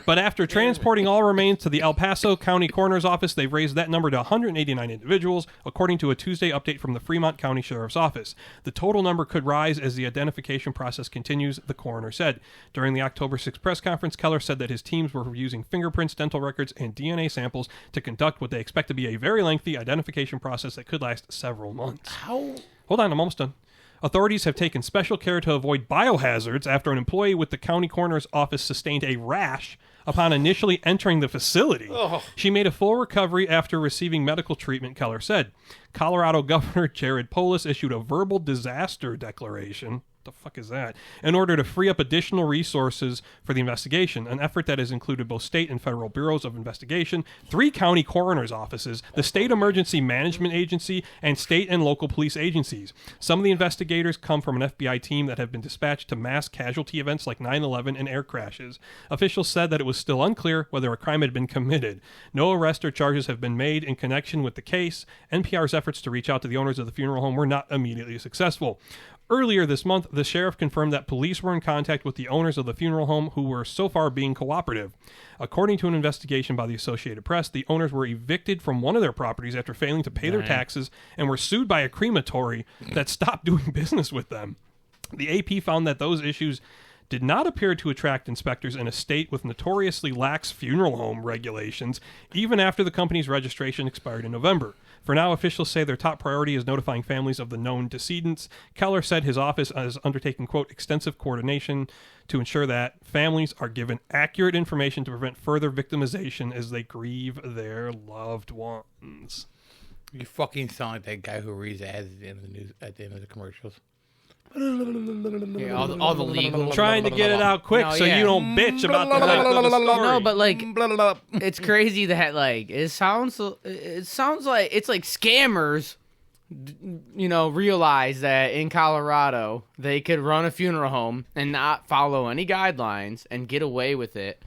But after transporting all remains to the El Paso County Coroner's Office, they've raised that number to 189 individuals, according to a Tuesday update from the Fremont County Sheriff's Office. The total number could rise as the identification process continues, the coroner said. During the October 6th press conference, Keller said that his teams were using fingerprints, dental records, and DNA samples to conduct what they expect to be a very lengthy identification process that could last several months. How? Hold on, I'm almost done. Authorities have taken special care to avoid biohazards after an employee with the county coroner's office sustained a rash upon initially entering the facility. She made a full recovery after receiving medical treatment, Keller said. Colorado Governor Jared Polis issued a verbal disaster declaration. The fuck is that? In order to free up additional resources for the investigation, an effort that has included both state and federal bureaus of investigation, 3 county coroner's offices, the State Emergency Management Agency, and state and local police agencies. Some of the investigators come from an FBI team that have been dispatched to mass casualty events like 9/11 and air crashes. Officials said that it was still unclear whether a crime had been committed. No arrest or charges have been made in connection with the case. NPR's efforts to reach out to the owners of the funeral home were not immediately successful. Earlier this month, the sheriff confirmed that police were in contact with the owners of the funeral home who were so far being cooperative. According to an investigation by the Associated Press, the owners were evicted from one of their properties after failing to pay their taxes and were sued by a crematory that stopped doing business with them. The AP found that those issues did not appear to attract inspectors in a state with notoriously lax funeral home regulations, even after the company's registration expired in November. For now, officials say their top priority is notifying families of the known decedents. Keller said his office is undertaking, quote, extensive coordination to ensure that families are given accurate information to prevent further victimization as they grieve their loved ones. You fucking sound like that guy who reads ads at the end of the news, at the end of the commercials. Yeah, all the legal. Trying to get it out quick so you don't bitch about the length of the story. No, but like, it's crazy that like it sounds like it's like scammers, realize that in Colorado they could run a funeral home and not follow any guidelines and get away with it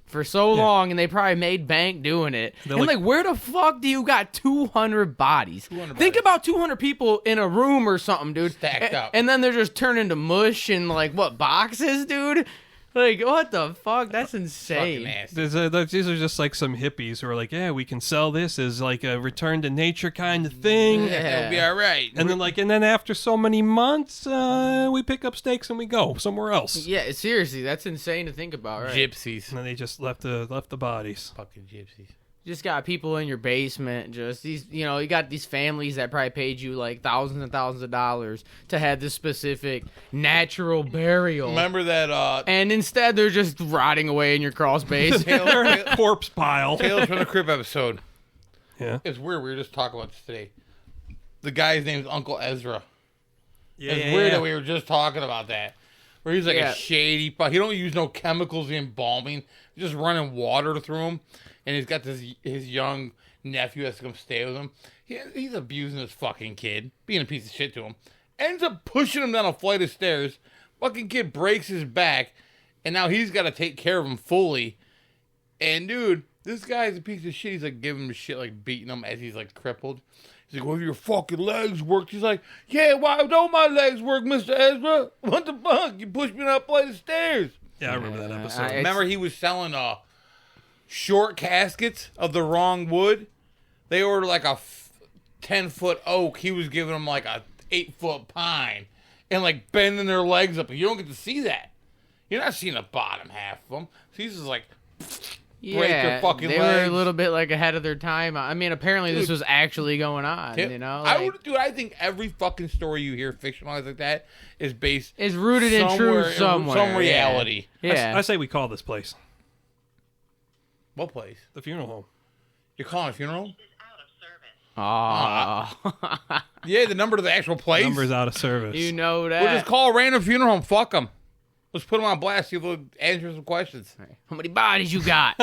for so long, and they probably made bank doing it. They're and like, where the fuck do you got 200 bodies? 200 Think bodies. about 200 people in a room or something, dude. Stacked up. And then they're just turning to mush and like what boxes, dude? Like what the fuck? That's insane. Fucking nasty. These are just like some hippies who are like, yeah, we can sell this as like a return to nature kind of thing. Yeah. It'll be all right. And then after so many months, we pick up stakes and we go somewhere else. Yeah, seriously, that's insane to think about, right? Gypsies. And then they just left the bodies. Fucking gypsies. You just got people in your basement, just these, you got these families that probably paid you like thousands and thousands of dollars to have this specific natural burial. Remember that And instead, they're just rotting away in your crawl space. They're in a corpse pile. Tales from the Crypt episode? Yeah. It's weird. We were just talking about this today. The guy's name's Uncle Ezra. Yeah, It's weird that we were just talking about that. Where he's like a shady fuck. He don't use no chemicals in embalming. He's just running water through him. And he's got his young nephew that's come stay with him. He's abusing this fucking kid, being a piece of shit to him. Ends up pushing him down a flight of stairs. Fucking kid breaks his back, and now he's got to take care of him fully. And dude, this guy's a piece of shit. He's like giving him shit, like beating him as he's like crippled. He's like, well, your fucking legs worked. He's like, yeah, why don't my legs work, Mr. Ezra? What the fuck? You pushed me down a flight of stairs. Yeah, I remember that episode. Remember he was selling short caskets of the wrong wood. They ordered like a 10-foot oak. He was giving them like a 8-foot pine and like bending their legs up. You don't get to see that. You're not seeing the bottom half of them. So he's just like break their fucking they legs. were a little bit like ahead of their time. I mean, apparently this was actually going on. I think every fucking story you hear fictionalized like that is based is rooted in truth somewhere. Some reality. Yeah. I say we call this place What place? the funeral home. You're calling a funeral? Oh. Yeah, the number to the actual place. Number's out of service. You know that. We'll just call a random funeral home. Fuck them. Let's put them on blast. See if they'll answer some questions. How many bodies you got?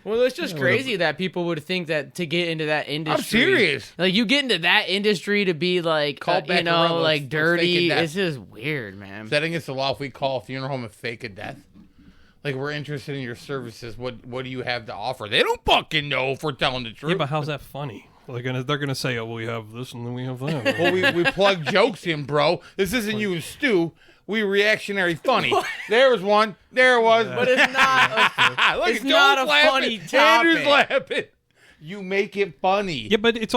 Well, it's just crazy that people would think that to get into that industry. I'm serious. Like, you get into that industry to be, like, Call back around, like, let's dirty. fake a death. It's just weird, man. Is that against the law if we call a funeral home a fake a death? Like, we're interested in your services. What do you have to offer? They don't fucking know if we're telling the truth. Yeah, but how's that funny? They're gonna say, oh, we have this and then we have that. Well, we plug jokes in, bro. This isn't you and Stu. We reactionary funny. There was one. There it was. But it's not Look, it's not a laughing. funny Andrew's topic. laughing. You make it funny. Yeah, but it's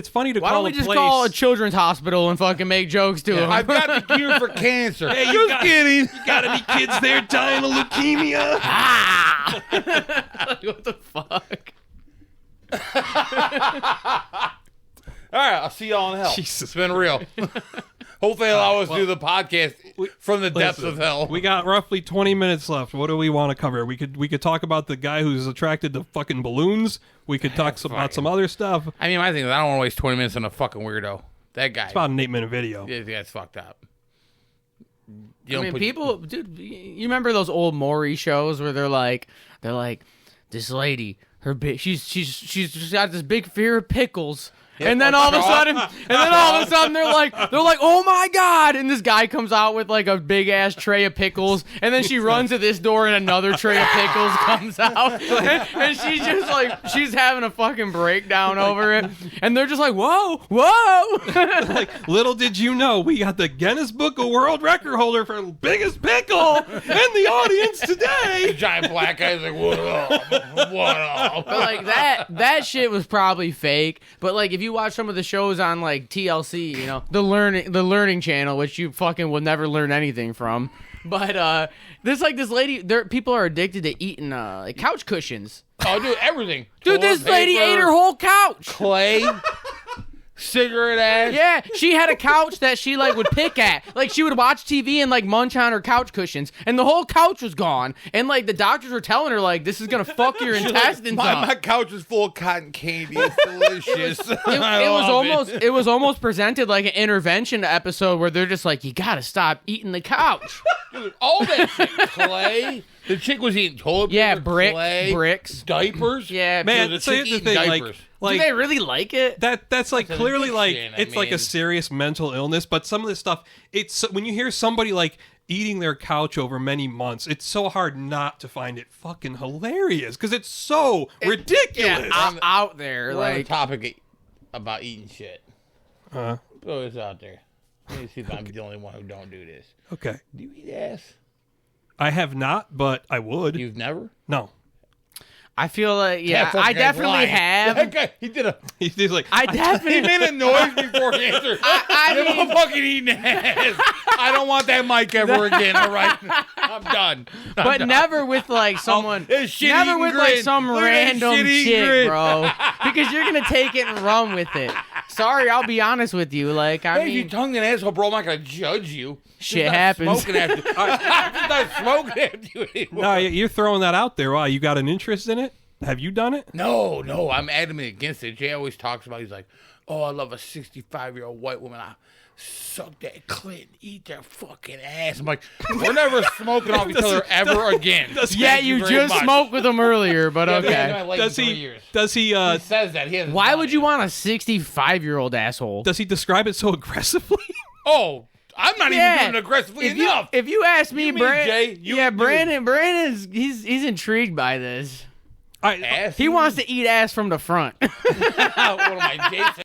funny to Why call don't we a just place. call a children's hospital and fucking make jokes to them? I've got the cure for cancer. Hey, Just kidding. You got any kids there dying of leukemia? Ah! What the fuck? All right, I'll see y'all in hell. Jesus. It's been real. Hopefully, allow us to do the podcast from the depths of hell. We got roughly 20 minutes left. What do we want to cover? We could talk about the guy who's attracted to fucking balloons. We could talk about some other stuff. It's I mean, my thing is, I don't want to waste 20 minutes on a fucking weirdo. That guy. about an 8-minute video. Yeah, that's fucked up. I mean, people, dude, you remember those old Maury shows where they're like, this lady, she's got this big fear of pickles, And then all of a sudden, they're like, oh my God. And this guy comes out with like a big ass tray of pickles. And then she runs to this door and another tray of pickles comes out. And she's just like, she's having a fucking breakdown over it. And they're just like, whoa. Like, little did you know, we got the Guinness Book of World Record holder for biggest pickle in the audience today. Giant black guy's like, what up? But like that shit was probably fake. But like if you watch some of the shows on like TLC, you know, the learning channel, which you fucking will never learn anything from. But there's like this lady, people are addicted to eating like couch cushions. Oh, dude, everything. Dude, this lady ate her whole couch. Clay. Cigarette ass. Yeah, she had a couch that she like would pick at. Like she would watch TV and like munch on her couch cushions, and the whole couch was gone. And like the doctors were telling her like, this is gonna fuck your intestines up. My couch is full of cotton candy. It's delicious. It was almost presented like an intervention episode where they're just like, you gotta stop eating the couch. Dude, all that shit, Clay. The chick was eating toilet paper, clay, bricks, diapers. Yeah, man. the So chick here's the eating thing, diapers. like, do they really like it? That's like That's clearly like addiction, it's like a mean. serious mental illness. But some of this stuff, it's when you hear somebody like eating their couch over many months, it's so hard not to find it fucking hilarious because it's so ridiculous. Yeah, out there, We're on the like topic about eating shit. Uh, Throw this out there. Let me see if I'm the only one who don't do this. okay, Do you eat ass? I have not, but I would. You've never? No, I feel like That fucking I guy's definitely lying. have. That guy, he did a. he's like I definitely He made a noise before he answered. I'm fucking eating ass. I don't want that mic ever again. All right, I'm done. But never with like someone. This shit Never eating with like grin. some Look at that random shit eating chick, grin. bro. Because you're gonna take it and run with it. Sorry, I'll be honest with you. Like I Hey, if you mean, tongued an asshole, bro, I'm not gonna judge you. Shit Just not happens. Smoking after. I'm just not smoking after you anymore. no, you're throwing that out there. Why? You got an interest in it? Have you done it? No, I'm adamant against it. Jay always talks about. He's like, oh, I love a 65-year-old white woman. I suck that clit, eat their fucking ass. I'm like, we're never smoking off each other ever again. yeah, Thank you very just much. smoked with him earlier, but Yeah, but okay. my leg Does in 3 he? years. Does he? He says that. He hasn't Why done would it. you want a 65-year-old asshole? Does he describe it so aggressively? Oh, I'm not even doing it aggressively enough. If you ask me, You mean Brandon, Jay, you- yeah, you- Brandon's he's intrigued by this. Ass? He wants to eat ass from the front. What am I, Jason?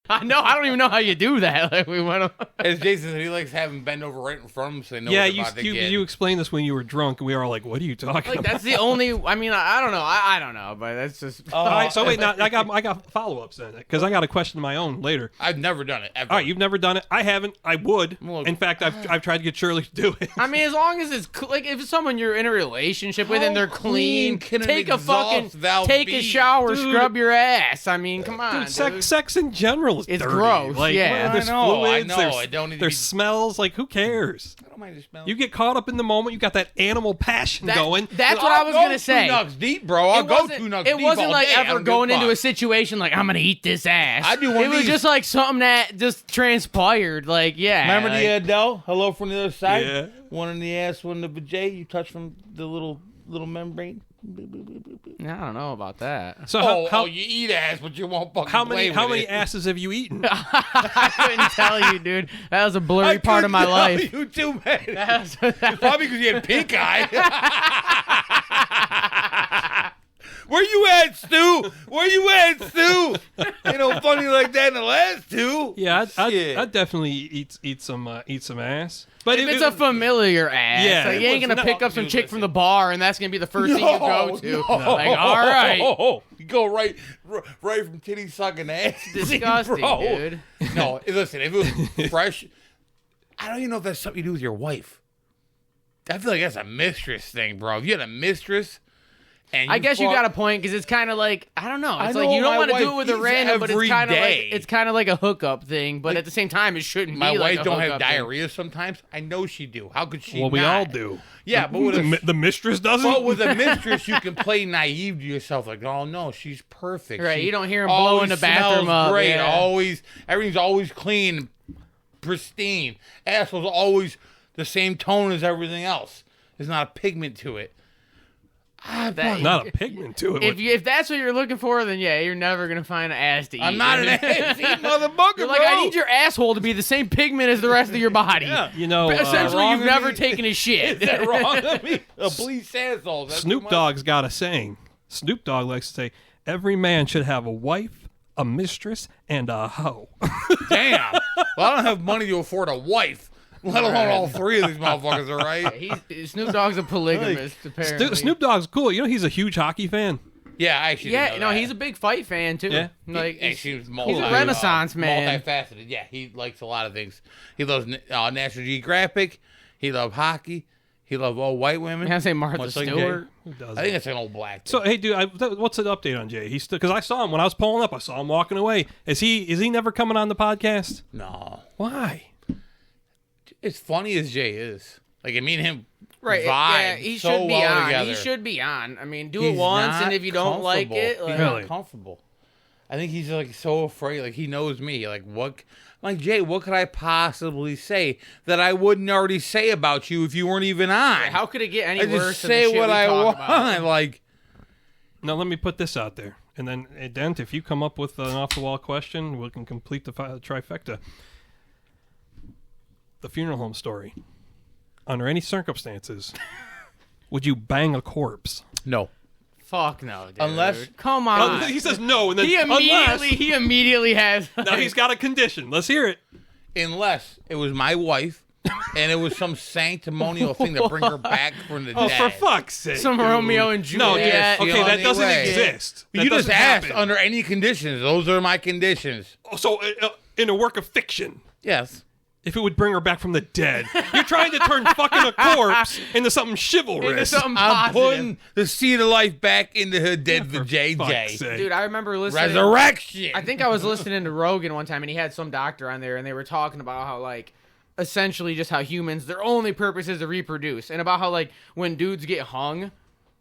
I know. I don't even know how you do that. Like we went. As Jason said, he likes having bend over right in front of him so they know Yeah, what they're you about to you, get. you explained this when you were drunk, and we were all like, "What are you talking Like about?" that's the only. I mean, I don't know. I don't know, but that's just. All right, so wait, now, I got follow-ups then, because I got a question of my own later. I've never done it, ever. All right, you've never done it. I haven't. I would. Well, In fact, I've tried to get Shirley to do it. I mean, as long as it's like if it's someone you're in a relationship with How and they're clean, clean can an take a fucking exhaust valve take be? a shower, Dude. scrub your ass. I mean, come on, Dude, sex in general is It's dirty. gross, Like, yeah. there's I know, fluids, I there's, know, it don't need to there's be- smells. Like, who cares? I don't mind the smell. You get caught up in the moment. You got that animal passion going. That's what I was gonna say. Two nugs deep, bro. I'll go 2 nugs deep. It wasn't all like day. I ever don't give going into a fuck. situation like I'm gonna eat this ass. I do one It of was these. just like something that just transpired. Like yeah. Remember like, the Adele? Hello from the other side? Yeah. One in the ass, one in the vajay. You touch from the little membrane. I don't know about that. So how you eat ass, but you won't fucking how play many with it. asses have you eaten? I couldn't tell you, dude. That was a blurry part of my couldn't life. tell You too, man. That was- Probably because you had pink eye. Where you at, Stu? Where you at, Stu? Ain't no funny like that in the last two. Yeah, Shit. I'd definitely eat some ass. But If it's a familiar ass, Yeah, like, you ain't gonna listen, pick up some chick from the bar, and that's gonna be the first thing you go to. No. Like, all right, You go right from titty sucking ass. disgusting, bro. dude. No, listen, if it was fresh, I don't even know if that's something you do with your wife. I feel like that's a mistress thing, bro. If you had a mistress, and I guess you fuck- got a point because it's kind of like I don't know. I It's like know you don't my want to do wife it with a eats random, but it's every kind of like day. it's kind of like a hookup thing. But at the same time, it shouldn't My be. wife like a don't have hookup thing. diarrhea sometimes. I know she do. How could she? well, we not? all do. Yeah, but with The mistress doesn't. But with a mistress, you can play naive to yourself, like, oh no, she's perfect. Right, She you don't hear 'em always blowing the bathroom smells up, Great, yeah. Everything's always clean, pristine. Asshole's always the same tone as everything else. There's not a pigment to it. That- Not a pigment to it. If that's what you're looking for, then yeah, you're never gonna find an ass to eat. I'm not an ass eating motherfucker, You're like, bro. I need your asshole to be the same pigment as the rest of your body. Yeah. You know, Essentially, wrong you've with never me? taken a shit. Is that wrong with me? A bleach asshole. That's Snoop too much. Dogg's got a saying. Snoop Dogg likes to say, every man should have a wife, a mistress, and a hoe. Damn. Well, I don't have money to afford a wife, let alone all three of these motherfuckers, all right? Snoop Dogg's a polygamist, apparently. Snoop Dogg's cool. You know, he's a huge hockey fan. Yeah, I actually didn't know that. he's a big fight fan too. Yeah. Like He's he's a Renaissance man. multifaceted. Yeah, he likes a lot of things. He loves National Geographic. He loves hockey. He loves old white women. I say Martha Much like Stewart. Jay. Who does I think it's an old black. So hey, dude, what's the update on Jay? He's still because I saw him when I was pulling up. I saw him walking away. Is he never coming on the podcast? No, Why? as funny as Jay is, like me and him, Right, vibe yeah, he so should be well on. together. He should be on. I mean, do He's it once, not and if you don't like comfortable. it, like, He's Really? not comfortable. I think he's like so afraid. Like he knows me. Like what? Like Jay, what could I possibly say that I wouldn't already say about you if you weren't even on? how could it get any I worse just than the say shit what we I talk want. about? Like Now let me put this out there, and then Dent, if you come up with an off-the-wall question, we can complete the trifecta. The funeral home story. Under any circumstances, would you bang a corpse? no, Fuck no, dude. Unless- come on. He says no, and then he immediately has. now he's got a condition. Let's hear it. unless it was my wife and it was some sanctimonial thing to bring her back from the Oh, dead. for fuck's sake! Some dude. Romeo and No, Juliet. okay, the that only doesn't way. exist. That You just doesn't asked happen. under any conditions. Those are my conditions. So, in a work of fiction, Yes. if it would bring her back from the dead, you're trying to turn fucking a corpse into something chivalrous. Into something I'm positive. putting the seed of life back into her dead For fuck's JJ. sake. Dude, I remember listening. Resurrection. I think I was listening to Rogan one time, and he had some doctor on there, and they were talking about how, like, essentially just how humans, their only purpose is to reproduce, and about how, like, when dudes get hung,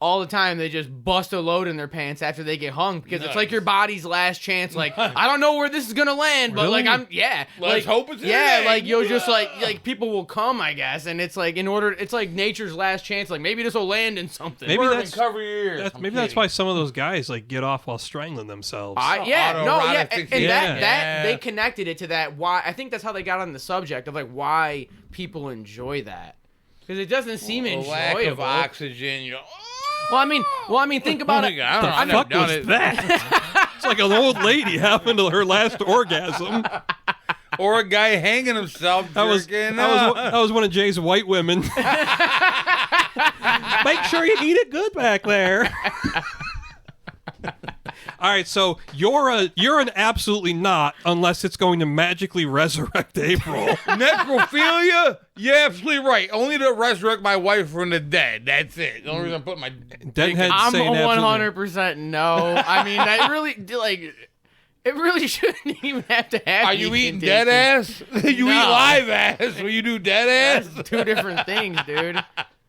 all the time they just bust a load in their pants after they get hung because it's like your body's last chance. Like, I don't know where this is gonna land, but like Let's hope it's like you'll just like people will come, I guess, and it's like it's like nature's last chance. Like maybe this will land in something. Maybe Bourbon, that's- cover your ears. That's, I'm maybe that's kidding. why some of those guys like get off while strangling themselves. And Autoerotic that fixation. that Yeah. they connected it to that. Why I think that's how they got on the subject of like why people enjoy that because it doesn't seem A lack enjoyable. of oxygen. You know, Well, I mean, think about it. I don't know. the I've never fuck done was it. that? It's like an old lady having to her last orgasm. Or a guy hanging himself. That was jerking that off. was one of Jay's white women. Make sure you eat it good back there. All right, so you're an absolutely not unless it's going to magically resurrect April. Necrophilia? You're absolutely right. Only to resurrect my wife from the dead. That's it. The only reason I'm putting my Deadhead I'm saying absolutely. 100% no. I mean, that really like it really shouldn't even have to happen. Are you eating dead ass? You No. eat live ass when you do dead ass? That's two different things, dude.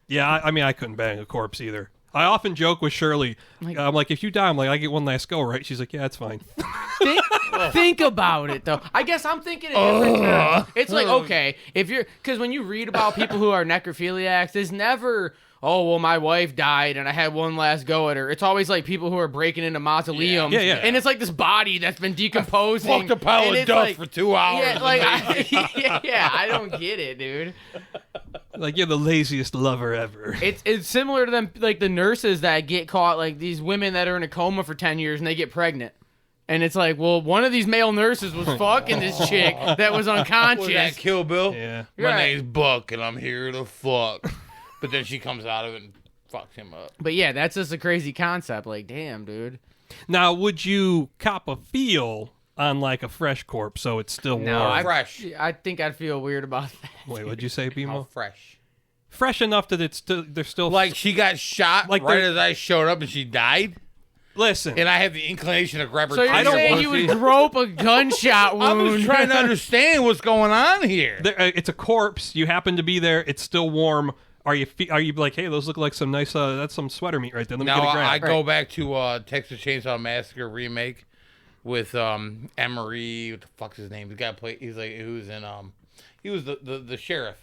Yeah, I mean, I couldn't bang a corpse either. I often joke with Shirley. I'm like, if you die, I'm like, I get one last go, right? She's like, yeah, it's fine. Think about it though. I guess I'm thinking in different terms. It's like okay, if you're because when you read about people who are necrophiliacs, there's never oh well my wife died and I had one last go at her. It's always like people who are breaking into mausoleums. Yeah, yeah. And it's like this body that's been decomposing. Fucked a pile and of it's dust like- for 2 hours. Yeah, like I don't get it, dude. Like, you're the laziest lover ever. It's similar to them like the nurses that get caught like these women that are in a coma for 10 years and they get pregnant. And it's like, well, one of these male nurses was fucking this chick that was unconscious. Was that Kill Bill? Yeah. My Right. name's Buck and I'm here to fuck. But then she comes out of it and fucks him up. But yeah, that's just a crazy concept. Like, damn, dude. Now, would you cop a feel on like a fresh corpse so it's still No, warm? Fresh. I think I'd feel weird about that. Wait, what'd you say, How Bimo? fresh. Fresh enough that it's still they're still Like she got shot Like right they're- as I showed up and she died? Listen. And I had the inclination to grab her So you're titty or saying you pussy? would grope a gunshot wound? I'm just trying to understand what's going on here. It's a corpse. You happen to be there. It's still warm. Are you like, hey, those look like some nice? That's some sweater meat right there. Let me Now get a grab. I go back to Texas Chainsaw Massacre remake with Emery. What the fuck's his name? The guy he was in he was the sheriff.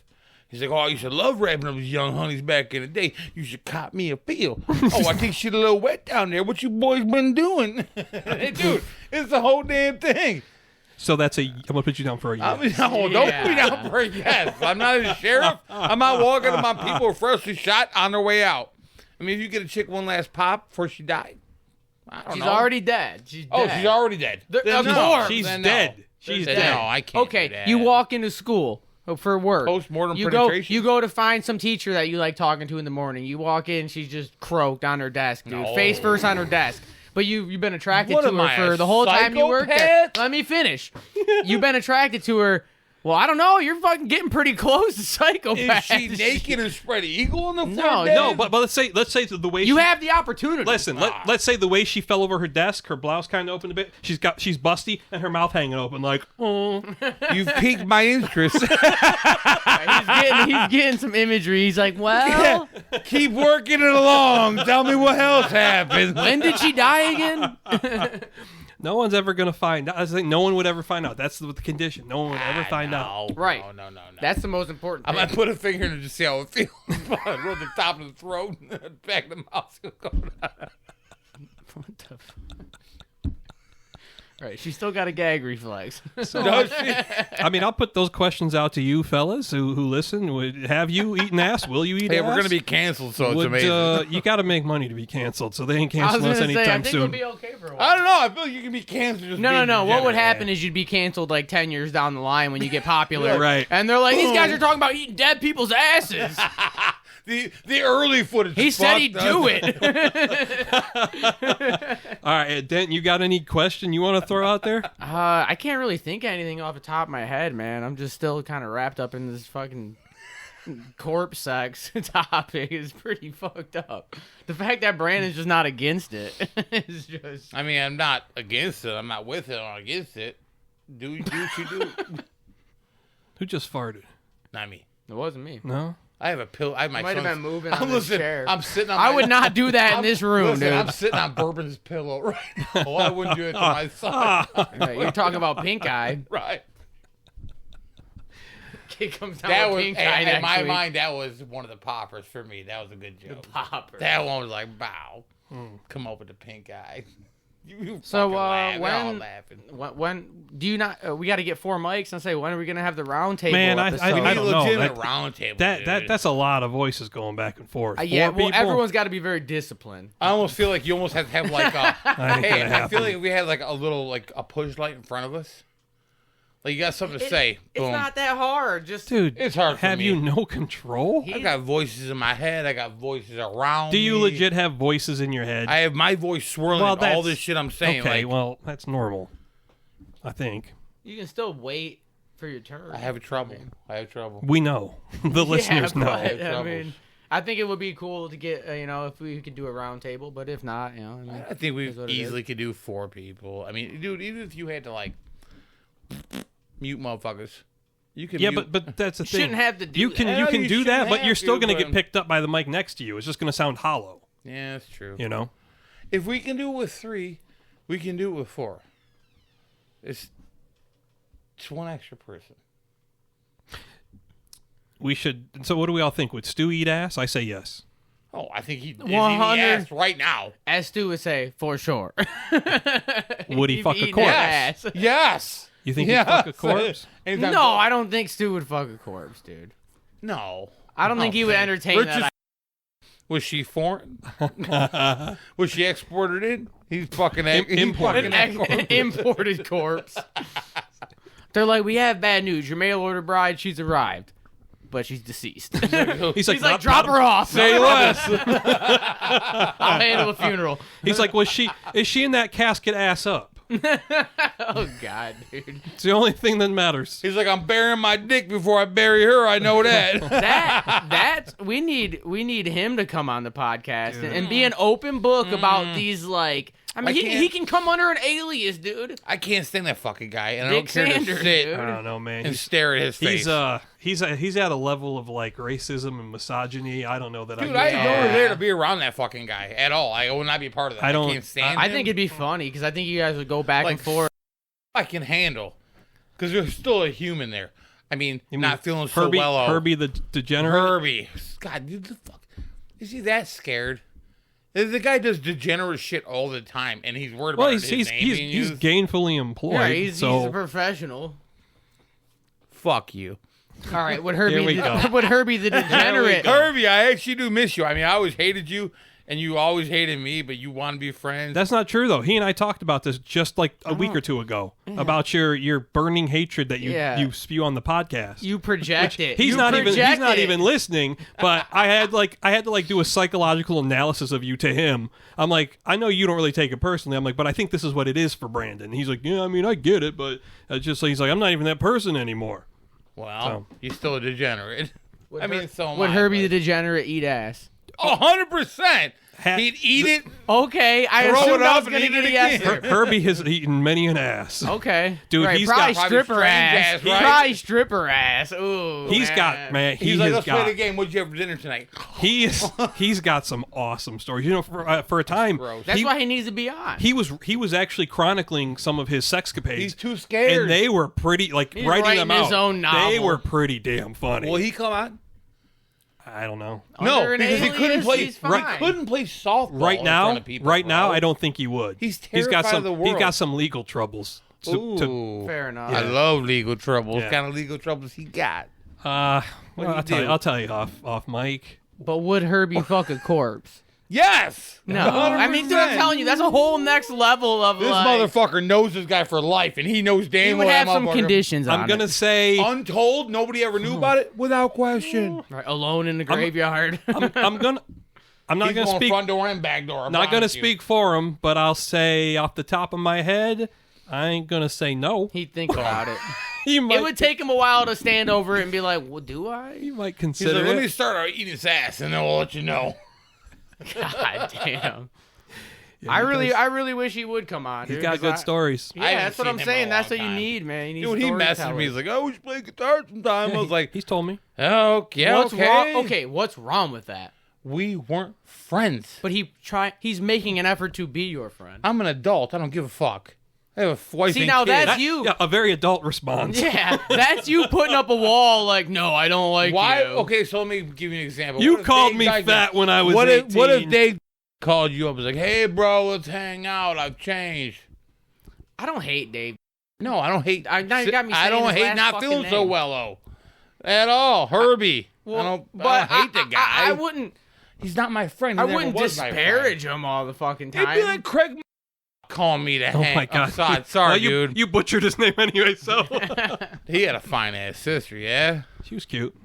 He's like, oh, I used to love rapping those young honeys back in the day. You should cop me a feel. Oh, I think she's a little wet down there. What you boys been doing? Hey, dude, it's the whole damn thing. So I'm gonna put you down for a yes. Don't put me down for a yes. I'm not a sheriff. I'm not walking to my people who are freshly shot on their way out. I mean, if you get a chick one last pop before she died, I don't know. She's already dead. She's dead. Oh, she's already dead. Of course. She's Then dead. She's Then dead. No, I can't. Okay, do that. you walk into school for work. Post-mortem you penetration? You go to find some teacher that you like talking to in the morning. You walk in, she's just croaked on her desk, dude. No. Face first on her desk. But you've been attracted What to am her I, for a the whole time you worked there. psychopath? Let me finish. You've been attracted to her. Well, I don't know. You're fucking getting pretty close to psychopath. Is she naked and spread eagle on the No, floor? No, but let's say the way You she, have the opportunity. listen. Let's say the way she fell over her desk, her blouse kind of opened a bit. She's busty and her mouth hanging open like, oh. You've piqued my interest. He's getting some imagery. He's like, well, Keep working it along. Tell me what else happened. when did she die again? No one's ever gonna find out. I think no one would ever find out. That's the condition. No one would ever find out. Right. No. That's the most important I thing. might put a finger in it to see how it feels. Roll the top of the throat, back of the mouth. What the fuck? Right, she's still got a gag reflex. Does she? I mean, I'll put those questions out to you fellas who listen. Have you eaten ass? Will you eat Hey, ass? we're gonna be canceled, so it's amazing. You got to make money to be canceled, so they ain't I was canceling us gonna say, I anytime think it'll soon. be okay for a I while. don't know. I feel like you can be canceled. Just No. being What would degenerate. happen is you'd be canceled like 10 years down the line when you get popular. Right. And they're like, these guys are talking about eating dead people's asses. The early footage. He said fucked he'd us. do it. All right, Dent, you got any question you want to throw out there? I can't really think of anything off the top of my head, man. I'm just still kind of wrapped up in this fucking corpse sex topic. Is pretty fucked up. The fact that Brandon's just not against it is just. I mean, I'm not against it. I'm not with it. I'm against it. Do what you do. Who just farted? Not me. It wasn't me. No. I have a pill. I have my Might have son's- been moving I'm on this listen, chair. I'm sitting on I my- would not do that in this room, listen, dude. I'm sitting on Bourbon's pillow right now. I wouldn't do it to my son. Right, you're talking about pink eye. Right. Kid comes down That with was, pink eye in next my week. mind, that was one of the poppers for me. That was a good joke. Popper. That one was like, bow. Come up with the pink eye. You So, fucking laugh. They're all when- laughing. When do you not? We got to get 4 mics and say when are we gonna have the round table? Man, I episode? don't know. Legitimate That- round table. That's a lot of voices going back and forth. Yeah, Four well, people? everyone's got to be very disciplined. I almost feel like you almost have to have like a. Ain't hey, gonna I feel happen. like if we had like a little like a push light in front of us. Like you got something to say. It's Boom. not that hard. Just Dude, It's hard for have me. you no control? I got voices in my head. I got voices around. Do you me. legit have voices in your head? I have my voice swirling Well, at all that's- this shit I'm saying. okay, like, well, that's normal. I think. you can still wait for your turn. I have trouble. I have trouble. We know. The listeners know. but, I Troubles. mean, I think it would be cool to get if we could do a round table, but if not, I mean, I think we is what it easily could do 4 people. I mean, dude, even if you had to like mute motherfuckers, you can. Yeah, mute. but that's the you thing. shouldn't have to do You that. can I you know can you do that, shouldn't but have you're still to, going to get but- picked up by the mic next to you. It's just going to sound hollow. Yeah, that's true. You know. If we can do it with 3, we can do it with 4. It's one extra person. We should. So, what do we all think? Would Stu eat ass? I say yes. Oh, I think he's 100 ass right now. As Stu would say, for sure. Would he He'd fuck be a eating corpse? that ass. Yes. You think Yes. he'd fuck a corpse? Anytime- No, I don't think Stu would fuck a corpse, dude. No. I don't think he would thank- entertain We're that. just- Was she foreign? Was she exported in? He's fucking Imported. An imported corpse. They're like, we have bad news. Your mail order bride, she's arrived, but she's deceased. He's He's like, "Not- drop her off. Say less. I'll handle a funeral. He's like, is she in that casket ass up? Oh God, dude. It's the only thing that matters. He's like, I'm burying my dick before I bury her. I know that. That's we need him to come on the podcast and be an open book about these like. I mean, I can't- he can come under an alias, dude. I can't stand that fucking guy, and Dick I don't care Sanders, to sit dude. I don't know, man. and stare at his face. He's at a level of like racism and misogyny. I don't know that Dude, I I can ain't nowhere there to be around that fucking guy at all. I will not be part of that. I don't- can't stand I him. think it'd be funny because I think you guys would go back Like, and forth. I can handle because there's still a human there. I mean, You not mean feeling so Herbie, well. Herbie the degenerate. Herbie. God, dude, the fuck. Is he that scared? The guy does degenerate shit all the time, and he's worried about Well, his name being he's used. gainfully employed. Yeah, he's so a professional. Fuck you. All right, would Here we Herbie go. would Herbie the degenerate? Herbie, I actually do miss you. I mean, I always hated you, and you always hated me, but you want to be friends. that's not true though. He and I talked about this just like a week or two ago about your burning hatred that you spew on the podcast. You project it. He's You not project it. even listening, but I had to do a psychological analysis of you to him. I'm like, I know you don't really take it personally. I'm like, but I think this is what it is for Brandon. He's like, yeah, I mean, I get it, but it's just like, he's like, I'm not even that person anymore. Well, you're still a degenerate. I mean, so am Would I, Herbie but- the degenerate eat ass? 100%. He'd eat it. Okay, I Throw assumed it I up was and going to eat it get a yes again. there. Herbie has eaten many an ass. Okay, Dude, right, he's probably got- stripper Probably ass. strange ass, right? Probably stripper ass. Ooh, He's got man. He's He like, has let's play got. the game. What'd you have for dinner tonight? He's got some awesome stories. You know, for a time, Gross. That's why he needs to be on. he was actually chronicling some of his sexcapades. He's too scared. and they were pretty like He's writing writing them out. his own novel. They were pretty damn funny. Will he come on? I don't know. No, Under an because he couldn't alias, play. he's fine. He couldn't play softball Right in now, front of people, now, bro. I don't think he would. He's He's got terrified some. of the He's world. got some legal troubles. Ooh. Fair enough. I love legal troubles. Yeah. What kind of legal troubles he got? Well, do you I'll do? tell you off mic. But would Herbie fuck a corpse? Yes. No, I mean, dude, I'm telling you, that's a whole next level of This like. motherfucker knows this guy for life, and he knows He damn would well have that some motherfucker- conditions on I'm gonna it. say Untold, nobody ever knew about it, without question. Right, alone in the graveyard. I'm not He's gonna going speak. front door and back door. I Not gonna promise you. speak for him, but I'll say off the top of my head, I ain't gonna say no. He'd think about it. He might. It would take him a while to stand over it and be like, well, do I? He might He's consider like, let it. me start eating his ass, and then we'll let you know. God damn. Yeah, I he does. really wish he would come on. He's dude, got 'cause good I- stories. Yeah, I haven't that's what seen I'm him in saying. a That's long what you time. need, man. You need Dude, he messaged storytellers. me. He's like, oh, we should play guitar sometime. I was like, He's told me. oh, yeah, What's okay. wrong? Okay, what's wrong with that? We weren't friends. But he's making an effort to be your friend. I'm an adult. I don't give a fuck. I have a wife See, and now kids. that's you. Yeah, a very adult response. Yeah, that's you putting up a wall like, no, I don't like Why? you. Okay, so let me give you an example. You What if called they- me like, fat when I was what 18. What if they called you up and was like, hey, bro, let's hang out. I've changed. I don't hate Dave. No, I don't hate. Now you got me I saying don't his hate last not fucking feeling so name. well, though. At all. Herbie. I don't hate the guy. I wouldn't. He's not my friend. He I never wouldn't was my friend. disparage him all the fucking It'd time. be like Craig calling me to Oh hang. my god. Sorry, Well, dude. You butchered his name anyway, so He had a fine ass sister, yeah. she was cute.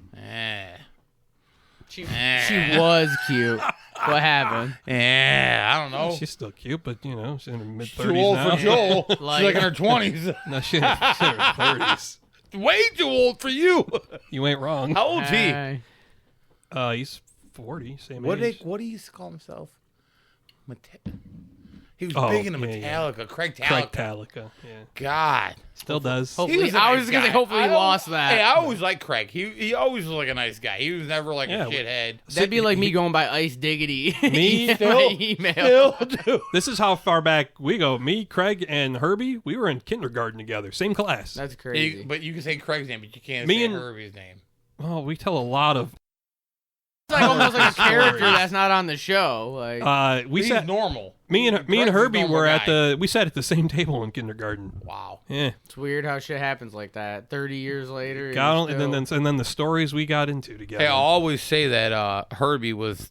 she Eh. was cute. What happened? Yeah, I don't know. She's still cute, but you know, she's in her mid Too 30s old now. for Joel. She's Like- like in her 20s. No, she's in her 30s. Way too old for you. You ain't wrong. How old's he? Hey. He's 40, same What age. do he used to call himself? He was Oh, big into yeah, yeah. Metallica. Craig Tallica. Craig Talica. Yeah, God. still does. Hopefully, was a I nice was gonna say guy. hopefully he I lost that. Hey, I always liked Craig. He always was like a nice guy. He was never like Yeah. a shithead. That'd be like me going by Ice Diggity. Me? in Still? my email. Still do. This is how far back we go. Me, Craig, and Herbie, we were in kindergarten together, same class. That's crazy. But you can say Craig's name, but you can't Me say and- Herbie's name. Oh, we tell a lot of. It's like almost like a character Stories. that's not on the show. Like We He's sat. normal. Me and Craig's a Herbie normal were at guy. we sat at the same table in kindergarten. Wow. Yeah, it's weird how shit happens like that. 30 years later. got you're on, and then the stories we got into together. Hey, I'll always say that Herbie was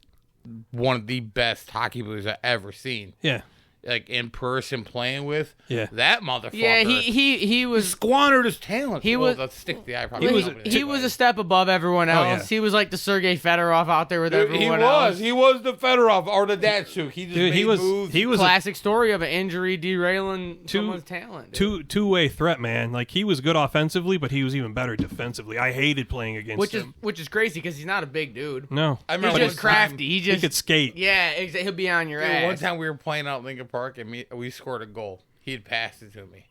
one of the best hockey players I've ever seen. Yeah, Like in person playing with. Yeah. That motherfucker. Yeah, he was squandered his talent. He Well, was- the stick the eye probably. he was a step above everyone Oh, else. yeah. He was like the Sergei Fedorov out there with everyone He else. was. He was the Fedorov or the Datsuk. He just dude, made moves. he was a Classic story of an injury derailing someone's talent. dude. two-way threat, man. Like he was good offensively, but he was even better defensively. I hated playing against him. Which is crazy because he's not a big dude. No, I He's remember just one crafty. He he just could skate. yeah, he'll be on your Dude, ass. one time we were playing out in Lincoln Park and we scored a goal. He had passed it to me.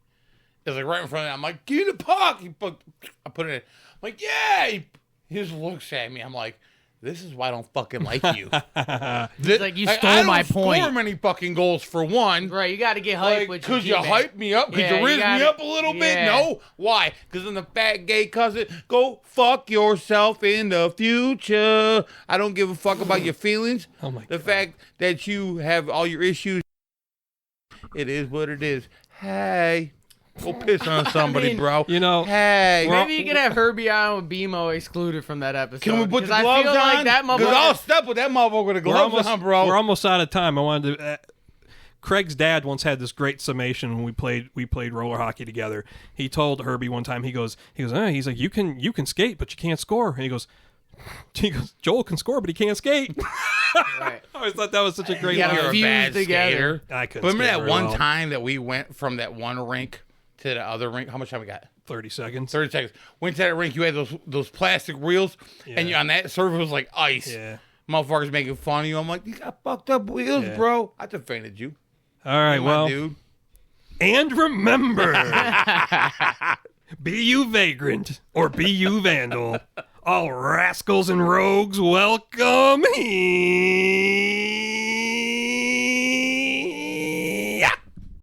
It was like right in front of me. I'm like, give me the puck. I put it in. I'm like, yeah. He just looks at me. I'm like, This is why I don't fucking like you. It's like, you I stole my don't point. score many fucking goals for one. Right, you got to get hype Like, with could your you teammate. hype me up? Could Yeah, you riz me gotta- up a little bit? yeah. No. Why? Because I'm the fat gay cousin. Go fuck yourself in the future. I don't give a fuck about your feelings. Oh my The God. fact that you have all your issues, it is what it is. Hey, go piss on somebody, mean, bro. You know, Hey. Maybe you could have Herbie on with BMO excluded from that episode. Can we put the 'Cause gloves I feel on? like that Because I'll motherfucker. step with that motherfucker with the gloves on, bro. We're almost out of time. I wanted to. Craig's dad once had this great summation when we played roller hockey together. He told Herbie one time, he goes, he's like, you can skate, but you can't score. And he goes, Joel can score, but he can't skate. Right. I always thought that was such a great Yeah, line. You're a fuse bad together. skater. I couldn't But remember skate that very one well. time that we went from that one rink to the other rink? How much time we got? 30 seconds. 30 seconds. Went to that rink. You had those plastic wheels, and Yeah. on that surface was like ice. Yeah. Motherfuckers making fun of you. I'm like, you got fucked up wheels, Yeah. bro. I defended you. All right, My well, dude. and remember, be you vagrant or be you vandal, all rascals and rogues welcome here.